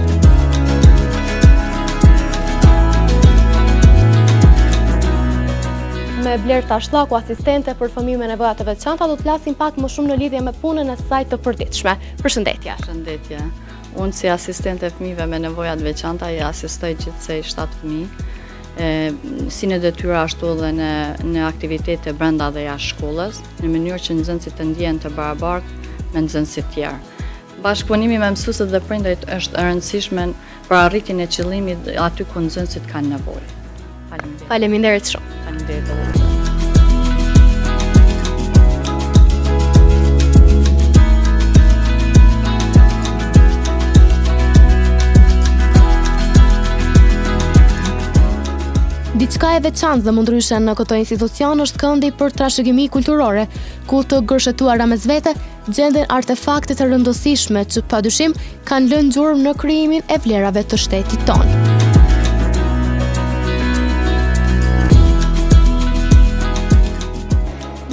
Me Bler Tashlaku, asistente për fëmijë me nevoja të veçanta, do të flasim pak më shumë në lidhje me punën e saj të përditshme. Përshëndetje. Përshëndetje. Unë si asistente fëmijëve me nevoja të veçanta i asistoj gjithsej 7 fëmijë, si në detyra ashtu dhe në aktivitete brenda dhe jashtë shkollës, në mënyrë që nxënësit të ndjehen të barabartë me nxënësit tjerë. Bashkëpunimi me mësuesët dhe prindërit është e rëndësishme për arritjen e qëllimit aty ku nxënësit kanë nevojë. Faleminderit shumë. Faleminderit. Diçka e veçantë dhe më ndryshe në këtë institucion është këndi për trashëgimi kulturore, ku të gërshetuara mes vete gjenden artefakte të rëndësishme që padyshim kanë lënë gjurmë në krijimin e vlerave të shtetit tonë.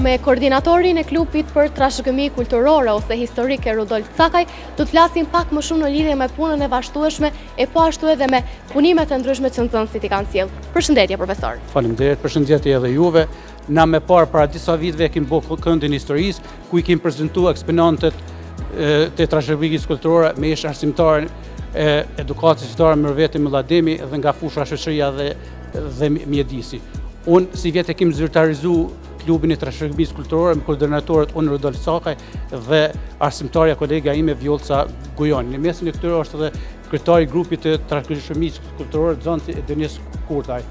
Me koordinatorin e klubit për trashëgimi kulturore ose historike Rudolf Cakaj, do të flasim pak më shumë në lidhje me punën e vazhdueshme e po ashtu edhe me punimet e ndryshme që nxënësit i kanë sjellë. Përshëndetje, profesor. Faleminderit, përshëndetje edhe juve. Na me parë para disa viteve kemi bërë këndin historisë, ku i kemi prezantuar eksponantet të trashëgimit kulturore me ish arsimtarën e edukatës historike Mërveti Mllademi dhe nga fusha shoqëria dhe mjedisi. Unë si vjetë kemi zyrtarizuar klubin e trashëgimisë kulturore me koordinatorët unë Rudolf Cakaj dhe arsimtarja kolega ime Vjolca Gujoni. Në mesin e këtyre është edhe kryetari i grupit të trashëgimisë kulturore Zonci Denis Kurtaj.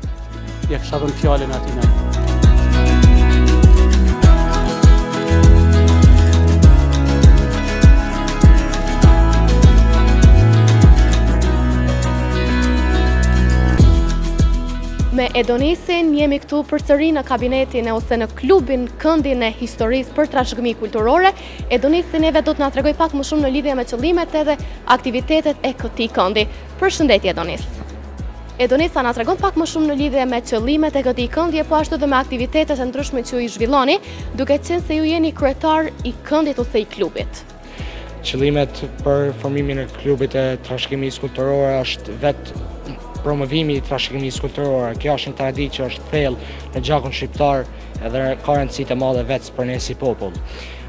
Ja kisha dhënë fjalën atij. Me Edonisin jemi këtu përsëri në kabinetin ose në klubin këndin e historisë për trashëgimi kulturore. Edonisi neve do të na tregoj pak më shumë në lidhje me qëllimet edhe aktivitetet e këtij këndi. Përshëndetje Edonis. Edonis, sa na tregon pak më shumë në lidhje me qëllimet e këtij këndi, po ashtu edhe me aktivitetet e ndryshme që ju i zhvilloni, duke qenë se ju jeni kryetar i këndit ose i klubit. Qëllimet për formimin e klubit e trashëgimisë kulturore është vetë promovimi i trashëgimisë kulturore. Kjo është një traditë që është thellë në gjakun shqiptar edhe ka rëndësi të madhe vetë për ne si popull.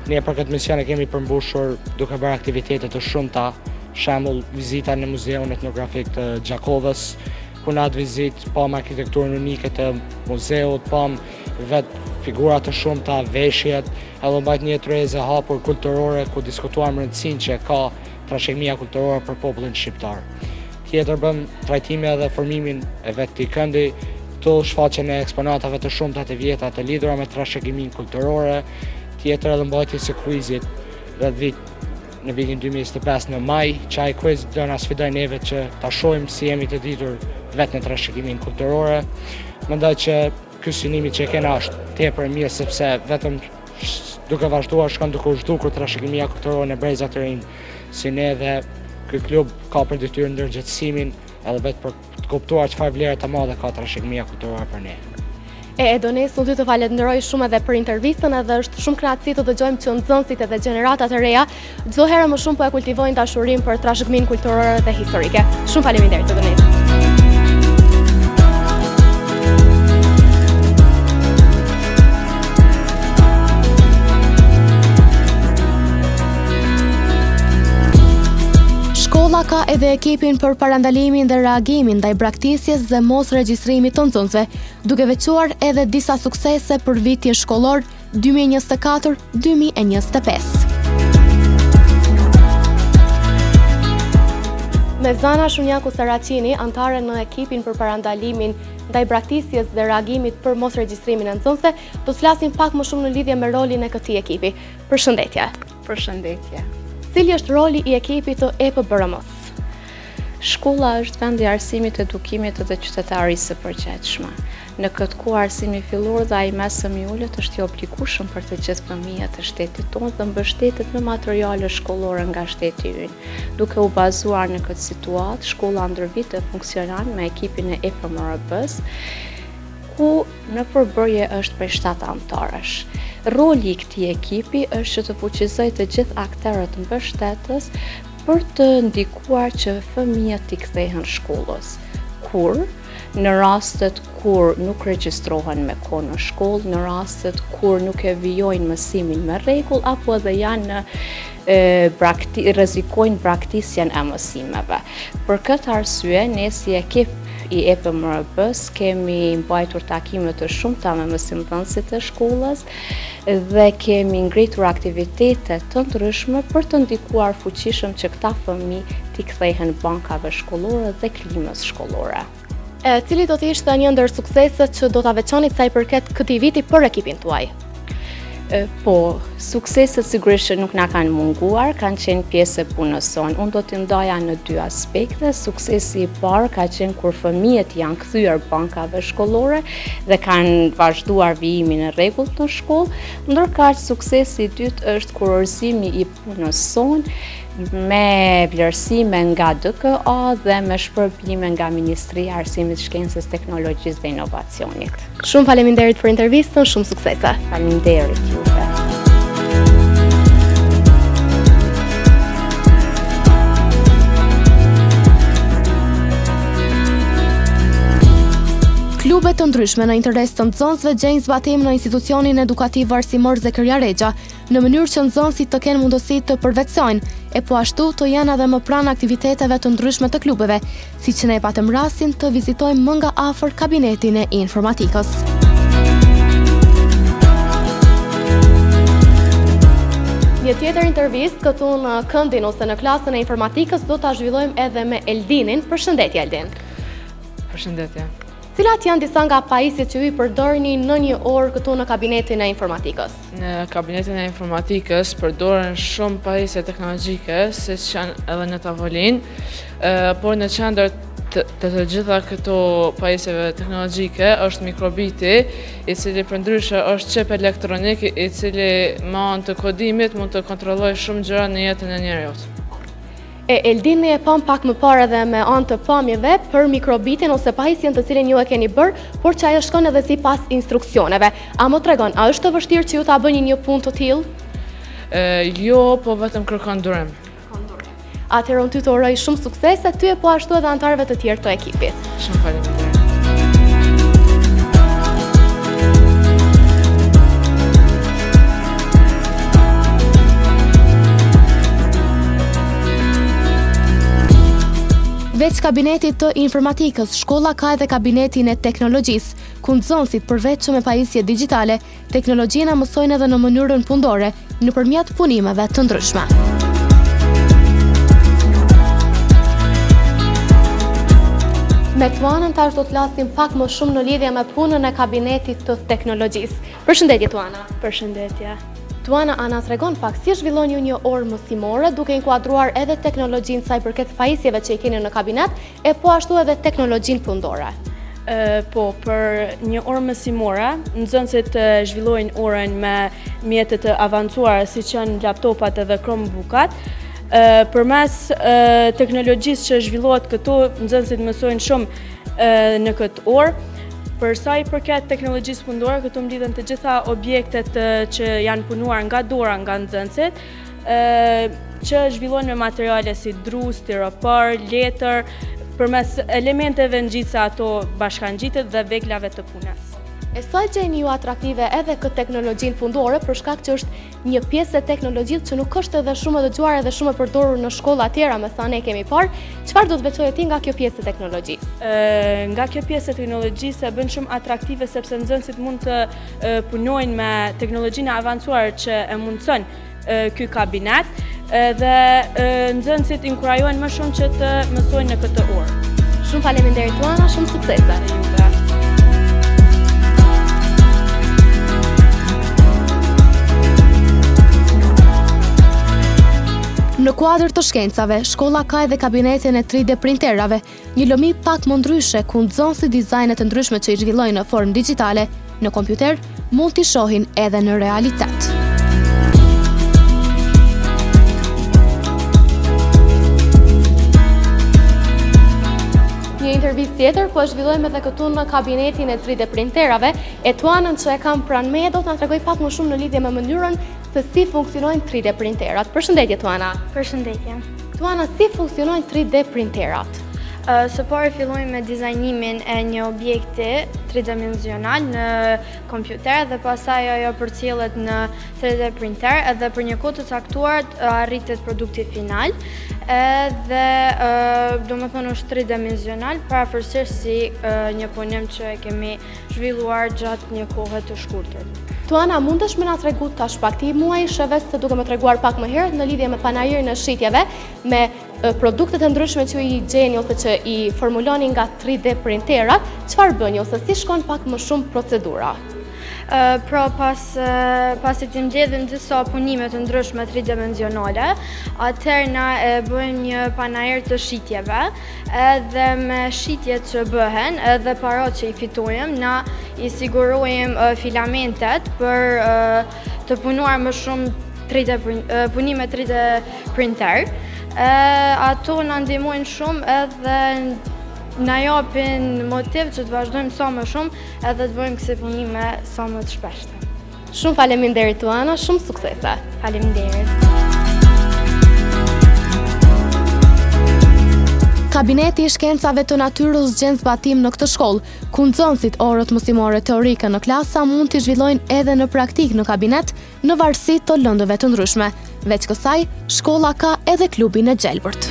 Ne për këtë mision e kemi përmbushur duke bërë aktivitete të shumta, shembull vizita në Muzeun Etnografik të Gjakovës, ku në atë vizitë pam arkitekturën unike të muzeut, pam vetë figura të shumta, veshjet, edhe mbajt një tryezë e hapur kulturore ku diskutuam rëndësinë që ka trashëgimia kulturore për popullin shqiptar. Tjetër bëm trajtime dhe formimin e vetë këtij këndi, këtu shfaqjen e eksponatave të shumta të vjetra të lidhura me trashëgiminë kulturore, tjetër edhe mbajtjes së kuizit në vitin 2025 në maj, që ai quiz do na sfidoj neve që ta shohim si jemi të ditur vetë në trashëgiminë kulturore. Mendoj që ky synimi që kena është tepër mirë sepse vetëm duke vazhduar shkon duke u zhdukur trashëgimia kulturore në brezat të rinj si ne dhe ky klub ka për detyrë ndërgjegjësimin edhe vetë për të kuptuar çfarë vlere të madhe ka trashëgimia kulturore për ne. Edonis, unë ty të falenderoj shumë edhe për intervistën edhe është shumë kënaqësi të dëgjojmë që nxënësit edhe gjeneratat e reja çdo herë më shumë po e kultivojnë dashurinë për trashëgiminë kulturore dhe historike. Shumë faleminderit Edonis. Shkolla ka edhe ekipin për parandalimin dhe reagimin ndaj braktisjes dhe mos regjistrimit të nxënësve, duke veçuar edhe disa suksese për vitin shkollor 2024-2025. Mezana Shunjaku Saracini, antare në ekipin për parandalimin ndaj braktisjes dhe reagimit për mos regjistrimin e nxënësve, do të flasim pak më shumë në lidhje me rolin e këtij ekipi. Përshëndetje. Përshëndetje. Cili është roli i ekipit të EPBRM-s? Shkolla është vendi i arsimit, edukimit dhe qytetarisë së përgjithshme. Në këtë kohë arsimi fillor dhe ai mesëm i ulët është i obligueshëm për të gjithë fëmijët e shtetit tonë dhe mbështetet me materiale shkollore nga shteti ynë. Duke u bazuar në këtë situatë, shkolla ndër vite funksionon me ekipin e EPMRB-s, ku në përbërje është prej 7 anëtarësh. Roli i këtij ekipi është që të fuqizojë të gjithë aktorët mbështetës për të ndikuar që fëmijët t'i kthehen shkollës. Kur në rastet kur nuk regjistrohen me kohë në shkollë, në rastet kur nuk e vijojnë mësimin me rregull apo edhe janë rrezikojnë braktisjen e mësimeve. Për këtë arsye, ne si ekip i EPMRB-s kemi mbajtur takime të shumta me mësimdhënësit e shkollës dhe kemi ngritur aktivitete të ndryshme për të ndikuar fuqishëm që këta fëmijë t'i kthehen bankave shkollore dhe klimës shkollore. Cili do të ishte një ndër sukseset që do ta veçoni sa i përket këtij viti për ekipin tuaj? Po, sukseset sigurisht që nuk na kanë munguar, kanë qenë pjesë e punës sonë. Unë do t'i ndaja në 2 aspekte. Suksesi i parë ka qenë kur fëmijët janë kthyer bankave shkollore dhe kanë vazhduar vijimin e rregullt në shkollë, ndërkaq suksesi i dytë është kurorëzimi i punës sonë me vlerësime nga DKA dhe me shpërbime nga Ministria e Arsimit, Shkencës, Teknologjisë dhe Inovacionit. Shumë faleminderit për intervistën, shumë suksese. Faleminderit juve. Klube të ndryshme në interes të nxënësve gjejnë zbatim në institucionin edukativ arsimor Zekeria Rexha, në mënyrë që nxënësit të kenë mundësi të përvetësojnë, e po ashtu të janë edhe më pranë aktiviteteve të ndryshme të klubeve, siç ne patëm rastin të vizitojmë më nga afër kabinetin e informatikës. Një tjetër intervistë këtu në këndin ose në klasën e informatikës do ta zhvillojmë edhe me Eldinin. Përshëndetje Eldin. Përshëndetje. Cilat janë disa nga pajisjet që ju i përdorni në një orë këtu në kabinetin e informatikës? Në kabinetin e informatikës përdoren shumë pajisje teknologjike, siç janë edhe në tavolinë, por në qendër të gjitha këto pajisjeve teknologjike është mikrobiti, i cili përndryshe është çep elektronik, i cili me anë të kodimit mund të kontrollojë shumë gjëra në jetën e njerëzit. Eldini e pam pak më parë edhe me anë të pamjeve për mikrobitin ose pajisjen të cilin ju e keni bërë, por që ajo shkon edhe sipas instruksioneve. A më tregon, a është të vështirë që ju ta bëni një punë të tillë? Jo, po vetëm kërkon durim. Atëherë unë ty të uroj shumë suksese, ty e po ashtu edhe anëtarëve të tjerë të ekipit. Shumë faleminderit. Veç kabinetit të informatikës, shkolla ka edhe kabinetin e teknologjisë, ku nxënësit përveç me pajisje digjitale, teknologjinë mësojnë edhe në mënyrën punëdore, nëpërmjet punimeve të ndryshme. Me Tuanën tash do të flasim pak më shumë në lidhje me punën e kabinetit të teknologjisë. Përshëndetje Tuana. Përshëndetje. Tuana, a na tregon pak si zhvillon ju një orë mësimore duke inkuadruar edhe teknologjinë sa i përket pajisjeve që i keni në kabinet, e po ashtu edhe teknologjinë punëdore? Po, për një orë mësimore, nxënësit zhvillojnë orën me mjete të avancuara siç janë laptopat edhe Chromebookat. Përmes teknologjisë që zhvillohet këtu, nxënësit mësojnë shumë në këtë orë. Për sa i përket teknologjisë punëdore, këtu mlidhen të gjitha objektet që janë punuar nga dora nga nxënësit, që zhvillohen me materiale si dru, stiropor, letër, përmes elementeve ngjitse ato bashkangjitet dhe veglave të punës. E sa gjeni ju atraktive edhe këtë teknologjinë punëdore për shkak që është një pjesë e teknologjisë që nuk është edhe shumë e dëgjuar edhe shumë e përdorur në shkolla tjera, me sa ne kemi parë, çfarë do të veçoje ti nga kjo pjesë e teknologjisë? Nga kjo pjesë e teknologjisë e bën shumë atraktive sepse nxënësit mund të punojnë me teknologjinë e avancuar që e mundson ky kabinet dhe nxënësit inkurajohen më shumë që të mësojnë në këtë orë. Shumë faleminderit Tuana, shumë suksese. Në kuadër të shkencave, shkolla ka edhe kabinetin e 3D printerave, një lëmi pak më ndryshe ku nxënësit dizajnet të ndryshme që i zhvillojnë në formë digjitale, në kompjuter, mund t'i shohin edhe në realitet. Një intervistë tjetër, po e zhvillojmë edhe këtu në kabinetin e 3D printerave, e Tuanën që e kam pranë me do të na tregoj pak më shumë në lidhje me mënyrën se si funksionojnë 3D printerat. Përshëndetje Tuana. Përshëndetje. Tuana, si funksionojnë 3D printerat? Së pari fillojmë me dizajnimin e një objekti tridimensional në kompjuter dhe pastaj ajo përcjellet në 3D printer edhe për një kohë të caktuar arritet produkti final. Edhe domethënë është tridimensional, paraforsisht si një punim që e kemi zhvilluar gjatë një kohe të shkurtër. Tuana, mundesh me na tregu tash pak ti mua ishe vetë se duke më treguar pak më herët në lidhje me panajirin e shitjeve, me produktet e ndryshme që i gjeni ose që i formuloni nga 3D printerat, çfarë bëni ose si shkon pak më shumë procedura? Pra pasi të mbledhim disa punime të ndryshme tridimensionale, atëherë na bëjmë një panajër të shitjeve, edhe me shitjet që bëhen edhe parat që i fitojmë, na i sigurojmë filamentet për të punuar më shumë punime 3D printer. Ato na ndihmojnë shumë edhe na japin motiv që të vazhdojmë sa më shumë edhe të bëjmë kësi punime sa më të shpeshta. Shumë faleminderit Tuana, shumë suksese. Faleminderit. Kabineti i shkencave të natyrës gjen zbatim në këtë shkollë, ku nxënësit orët mësimore teorike në klasa mund t'i zhvillojnë edhe në praktik në kabinet në varësi të lëndëve të ndryshme. Veç kësaj, shkolla ka edhe klubin e gjelbërt.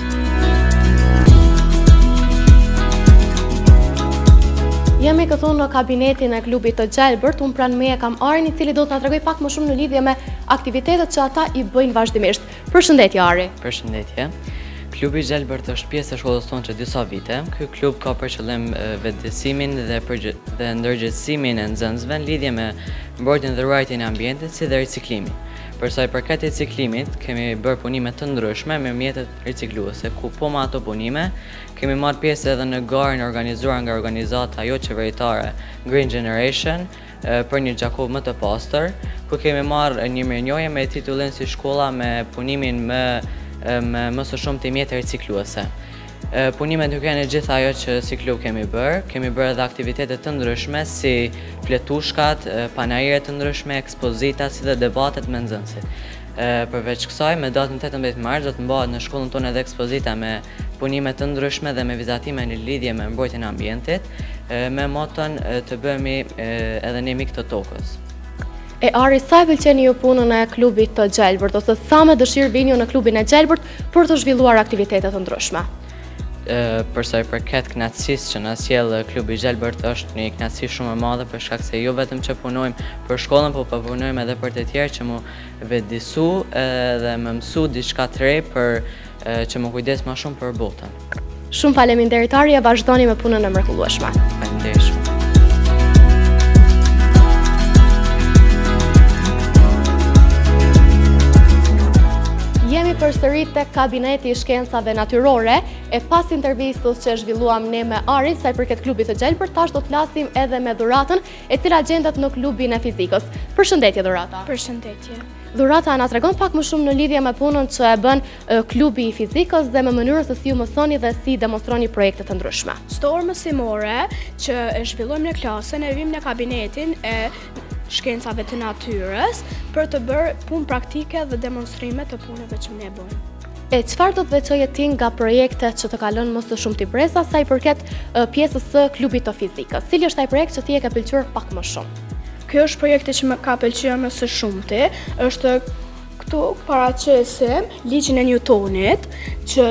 Jemi këtu në kabinetin e klubit të gjelbërt, unë pranë meje kam Arin i cili do të na tregoj pak më shumë në lidhje me aktivitetet që ata i bëjnë vazhdimisht. Përshëndetje Ari. Përshëndetje. Klubi Gjelbërt është pjesë e shkollës tonë që disa vite. Ky klub ka për qëllim vetëdijsimin dhe ndërgjegjësimin e nxënësve në lidhje me mbrojtjen dhe ruajtjen e ambientit si dhe riciklimin. Për sa i përket riciklimit, kemi bërë punime të ndryshme me mjetet ricikluese, ku po me ato punime kemi marrë pjesë edhe në garën organizuar nga organizata jo qeveritare Green Generation për një Gjakov më të pastër, ku kemi marrë një mirënjohje me titullin si shkolla me punimin me më së shumti mjete ricikluese. Punimet nuk janë gjithë ajo që si klub kemi bërë edhe aktivitetet të ndryshme si fletushkat, panajire të ndryshme, ekspozita si dhe debatet me nxënësit. Përveç kësaj, me datën 18 mars do të mbahet në shkollën tonë edhe ekspozita me punime të ndryshme dhe me vizatime në lidhje me mbrojtjen e ambientit, me moton të bëhemi edhe ne mik të tokës. E Ari, sa e pëlqeni ju punën e klubit të gjelbërt, ose sa me dëshirë vini ju në klubin e gjelbërt për të zhvilluar aktivitetet të ndryshme? Përsa i përket kënaqësisë që na sjell klubi Gjelbërt është një kënaqësi shumë e madhe për shkak se jo vetëm që punojmë për shkollën, por punojmë edhe për të tjerë që mu vetëdijsu dhe më mësu diçka të re për që më kujdes më shumë për botën. Shumë faleminderit Ari, e vazhdoni me punën e mrekullueshme. Faleminderit shumë. Jemi përsëri tek kabineti i shkencave natyrore, e pas intervistës që zhvilluam ne me Ari, sa i përket klubit të gjelbërt, tash do të flasim edhe me Dhuratën, e cila gjendet në klubin e fizikës. Përshëndetje Dhurata. Përshëndetje. Dhurata, na tregon pak më shumë në lidhje me punën që e bën klubi i fizikës dhe me mënyrën se si ju mësoni dhe si demonstroni projekte të ndryshme. Çdo orë mësimore që e zhvillojmë në klasën, e vim në kabinetin e shkencave të natyrës për të bërë punë praktike dhe demonstrime të punëve që ne bëjmë. E çfarë do të veçoje ti nga projektet që të kalon më së shumti breza sa i përket pjesës së klubit të fizikës? Cili është ai projekt që ti e ke pëlqyer pak më shumë? Kjo është projekti që më ka pëlqyer më së shumti, është këtu paraqesim ligjin e Newtonit, që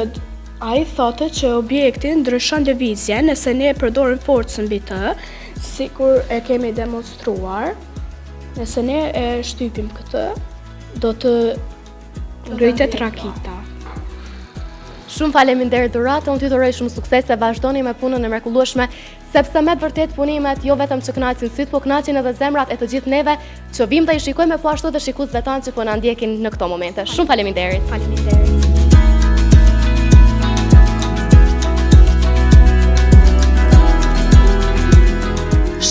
ai thotë që objekti ndryshon lëvizjen nëse ne përdorim forcën mbi të, sikur e kemi demonstruar. Nëse ne e shtypim këtë, do të ngritet rakita. Shumë faleminderit Dhurata, unë t'ju uroj shumë sukses e vazhdoni me punën e mrekullueshme, sepse me të vërtet punimet jo vetëm që kënaqin syt, po kënaqin edhe zemrat e të gjithë neve që vim të i shikojmë, po ashtu dhe shikuesve tanë që po na ndjekin në këto momente. Shumë faleminderit. Faleminderit.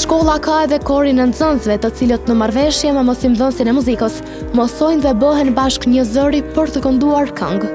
Shkolla ka edhe korin e nxënësve, të cilët në marrëveshje me mosimdhënësin e muzikës, mësojnë dhe bëhen bashkë një zëri për të kënduar këngë.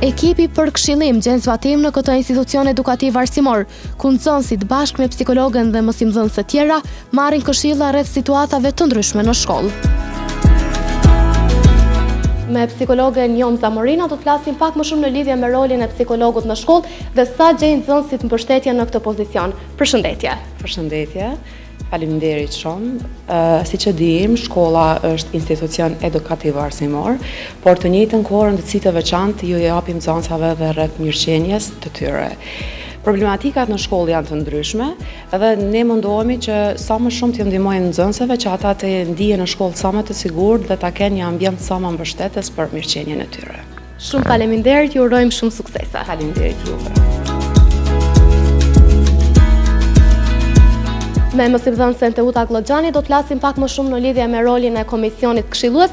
Ekipi për këshillim gjen zbatim në këtë institucion edukativ arsimor, ku nxënësit bashkë me psikologën dhe mësimdhënës të tjera marrin këshilla rreth situatave të ndryshme në shkollë. Me psikologen Jom Zamorina do të flasim pak më shumë në lidhje me rolin e psikologut në shkollë dhe sa gjejnë nxënësit mbështetje në këtë pozicion. Përshëndetje. Përshëndetje. Faleminderit shumë. Siç e dim, shkolla është institucion edukativ arsimor, por të njëjtën kohë rëndësi të veçantë ju japim nxënësave dhe rreth mirëqenies të tyre. Problematikat në shkollë janë të ndryshme dhe ne mundohemi që sa më shumë të ndihmojmë nxënësve që ata të ndihen në shkollë sa më të sigurt dhe ta kenë një ambient sa më mbështetës për mirëqenien e tyre. Shumë faleminderit, ju urojmë shumë suksese. Faleminderit juve. Me mësimdhënësen Teuta Glogxhani do të flasim pak më shumë në lidhje me rolin e komisionit këshillues,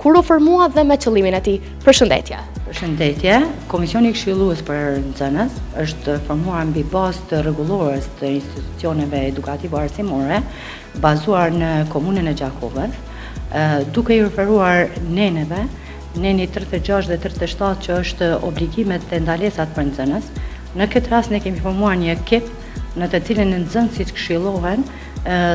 kur u formua dhe me qëllimin e tij. Përshëndetje. Përshëndetje. Komisioni këshillues për nxënës është formuar mbi bazë të rregullores të institucioneve edukative arsimore, bazuar në komunën e Gjakovës, duke i referuar neneve, neni 36 dhe 37 që është obligimet dhe ndalesat për nxënës. Në këtë rast ne kemi formuar një ekip në të cilin nxënësit këshillohen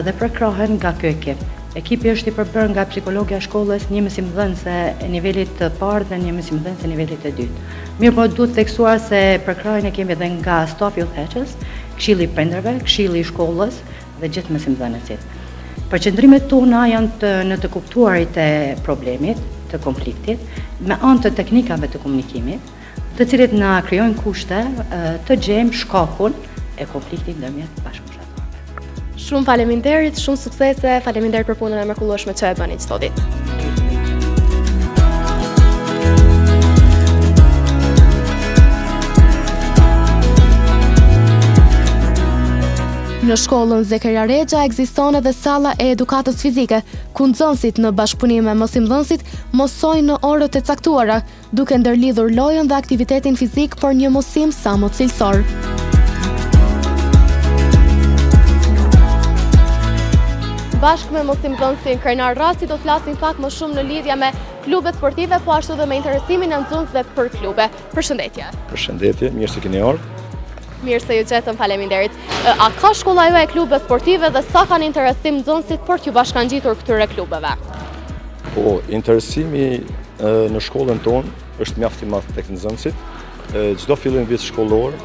dhe përkrahen nga ky ekip. Ekipi është i përbërë nga psikologja e shkollës, një mësimdhënëse e nivelit të parë dhe një mësimdhënëse e nivelit të dytë. Mirë po duhet theksuar se përkrahen e kemi edhe nga stafi udhëheqës, këshilli i prindërve, këshilli i shkollës dhe gjithë mësimdhënësit. Përqendrimet tona janë në të kuptuarit e problemit, të konfliktit, me anë të teknikave të komunikimit, të cilit na krijojnë kushte të gjejmë shkakun e konfliktit ndërmjet bashkëpunëtorëve. Shumë faleminderit, shumë suksese, faleminderit për punën e mrekullueshme që e bëni çdo ditë. Në shkollën Zekeria Rexha ekziston edhe salla e edukatës fizike, ku nxënësit në bashkëpunim me mësimdhënësit mësojnë në orët e caktuara, duke ndërlidhur lojën dhe aktivitetin fizik për një mësim sa më cilësor. Bashkë me mësimdhënësin Krenar Raci do të flasim pak më shumë në lidhje me klubet sportive, po ashtu dhe me interesimin e nxënësve për klube. Përshëndetje. Përshëndetje, mirë se keni ardhur. Mirë se ju gjetëm, faleminderit. A ka shkolla juaj klube sportive dhe sa kanë interesim nxënësit për t'ju bashkangjitur këtyre klubeve? Po, interesimi në shkollën tonë është mjaft i madh tek nxënësit. Çdo fillim vit shkollor,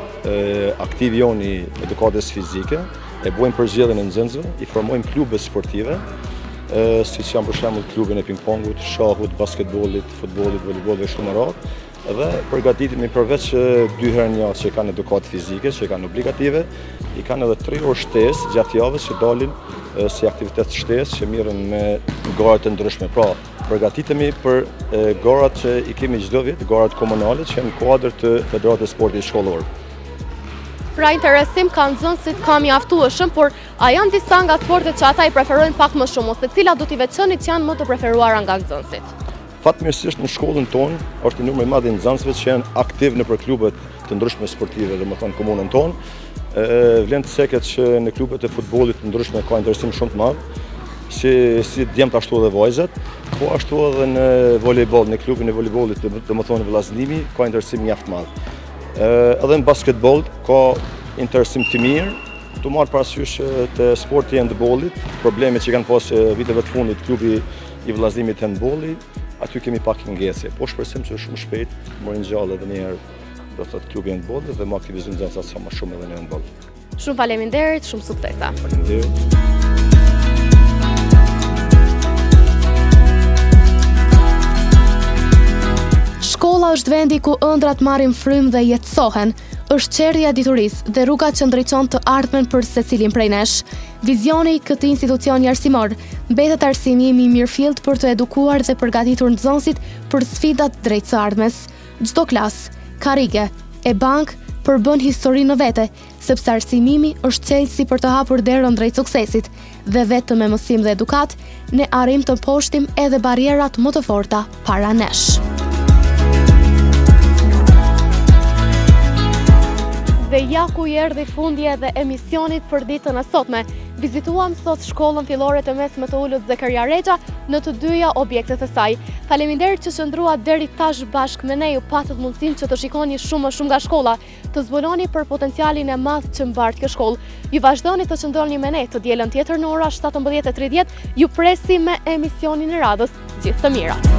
aktiv joni edukatës fizike, e bojmë përzgjedhjen e nxënësve, i formojmë klube sportive, siç janë për shembull klubin e ping-pongut, shahut, basketbollit, futbollit, voleybollit dhe shumë radhë. dhe përgatitemi përveç 2 herë në javë që kanë edukatë fizike, që kanë obligative, i kanë edhe 3 orë shtesë gjatë javës që dalin si aktivitet shtesë që mirën me garat të ndryshme. Pra, përgatitemi për garat që i kemi çdo vit, garat komunale që janë kuadër të Federatës Sportit Shkollor. Pra interesim ka nxënësit ka mjaftueshëm, por a janë disa nga sportet që ata i preferojnë pak më shumë, ose cilat do t'i veçoni që janë më të preferuara nga nxënësit? Fatmirësisht në shkollën tonë është një numër i madh i nxënësve që janë aktiv nëpër klubet të ndryshme sportive, domethënë komunën tonë. Vlen të seket që në klubet e futbollit të ndryshme ka interesim shumë të madh, si djemt ashtu edhe vajzat, po ashtu edhe në volejboll, në klubin e volejbollit, domethënë vëllazënimi, ka interesim mjaft madh. Edhe në basketball ka interesim të mirë, të marrë parasysh të sporti handballit, problemet që kanë pas viteve të fundit klubi i vëllazënimit handballi, aty kemi pak ngecje, po shpresim që shumë shpejt më ringjallë edhe një herë do të thotë klubi i handballit dhe më aktivizojmë nxënësat sa më shumë edhe në handball. Shumë faleminderit, shumë suksesa. Faleminderit. Shkolla është vendi ku ëndrat marrin frymë dhe jetësohen, është qerrja e diturisë dhe rruga që ndriçon të ardhmen për secilin prej nesh. Vizioni i këtij institucioni arsimor mbetet arsimimi i mirëfillt për të edukuar dhe përgatitur nxënësit për sfidat drejt së ardhmes. Çdo klasë, karrige e bank përbën historinë në vete, sepse arsimimi është çelësi për të hapur derën drejt suksesit dhe vetëm me mësim dhe edukat ne arrim të mposhtim edhe barierat më të forta para nesh. Dhe ja ku i erdhi fundi edhe emisionit për ditën e sotme. Vizituam sot shkollën fillore të mesme të Ulët Zekeria Rexha në të dyja objektet e saj. Faleminderit që qëndruat deri tash bashkë me ne, ju patët mundësinë që të shikoni shumë nga shkolla, të zbuloni për potencialin e madh që mbart kjo shkollë. Ju vazhdoni të qëndroni me ne të dielën tjetër në ora 17:30, ju presi me emisionin e radhës. Gjithë të mirat.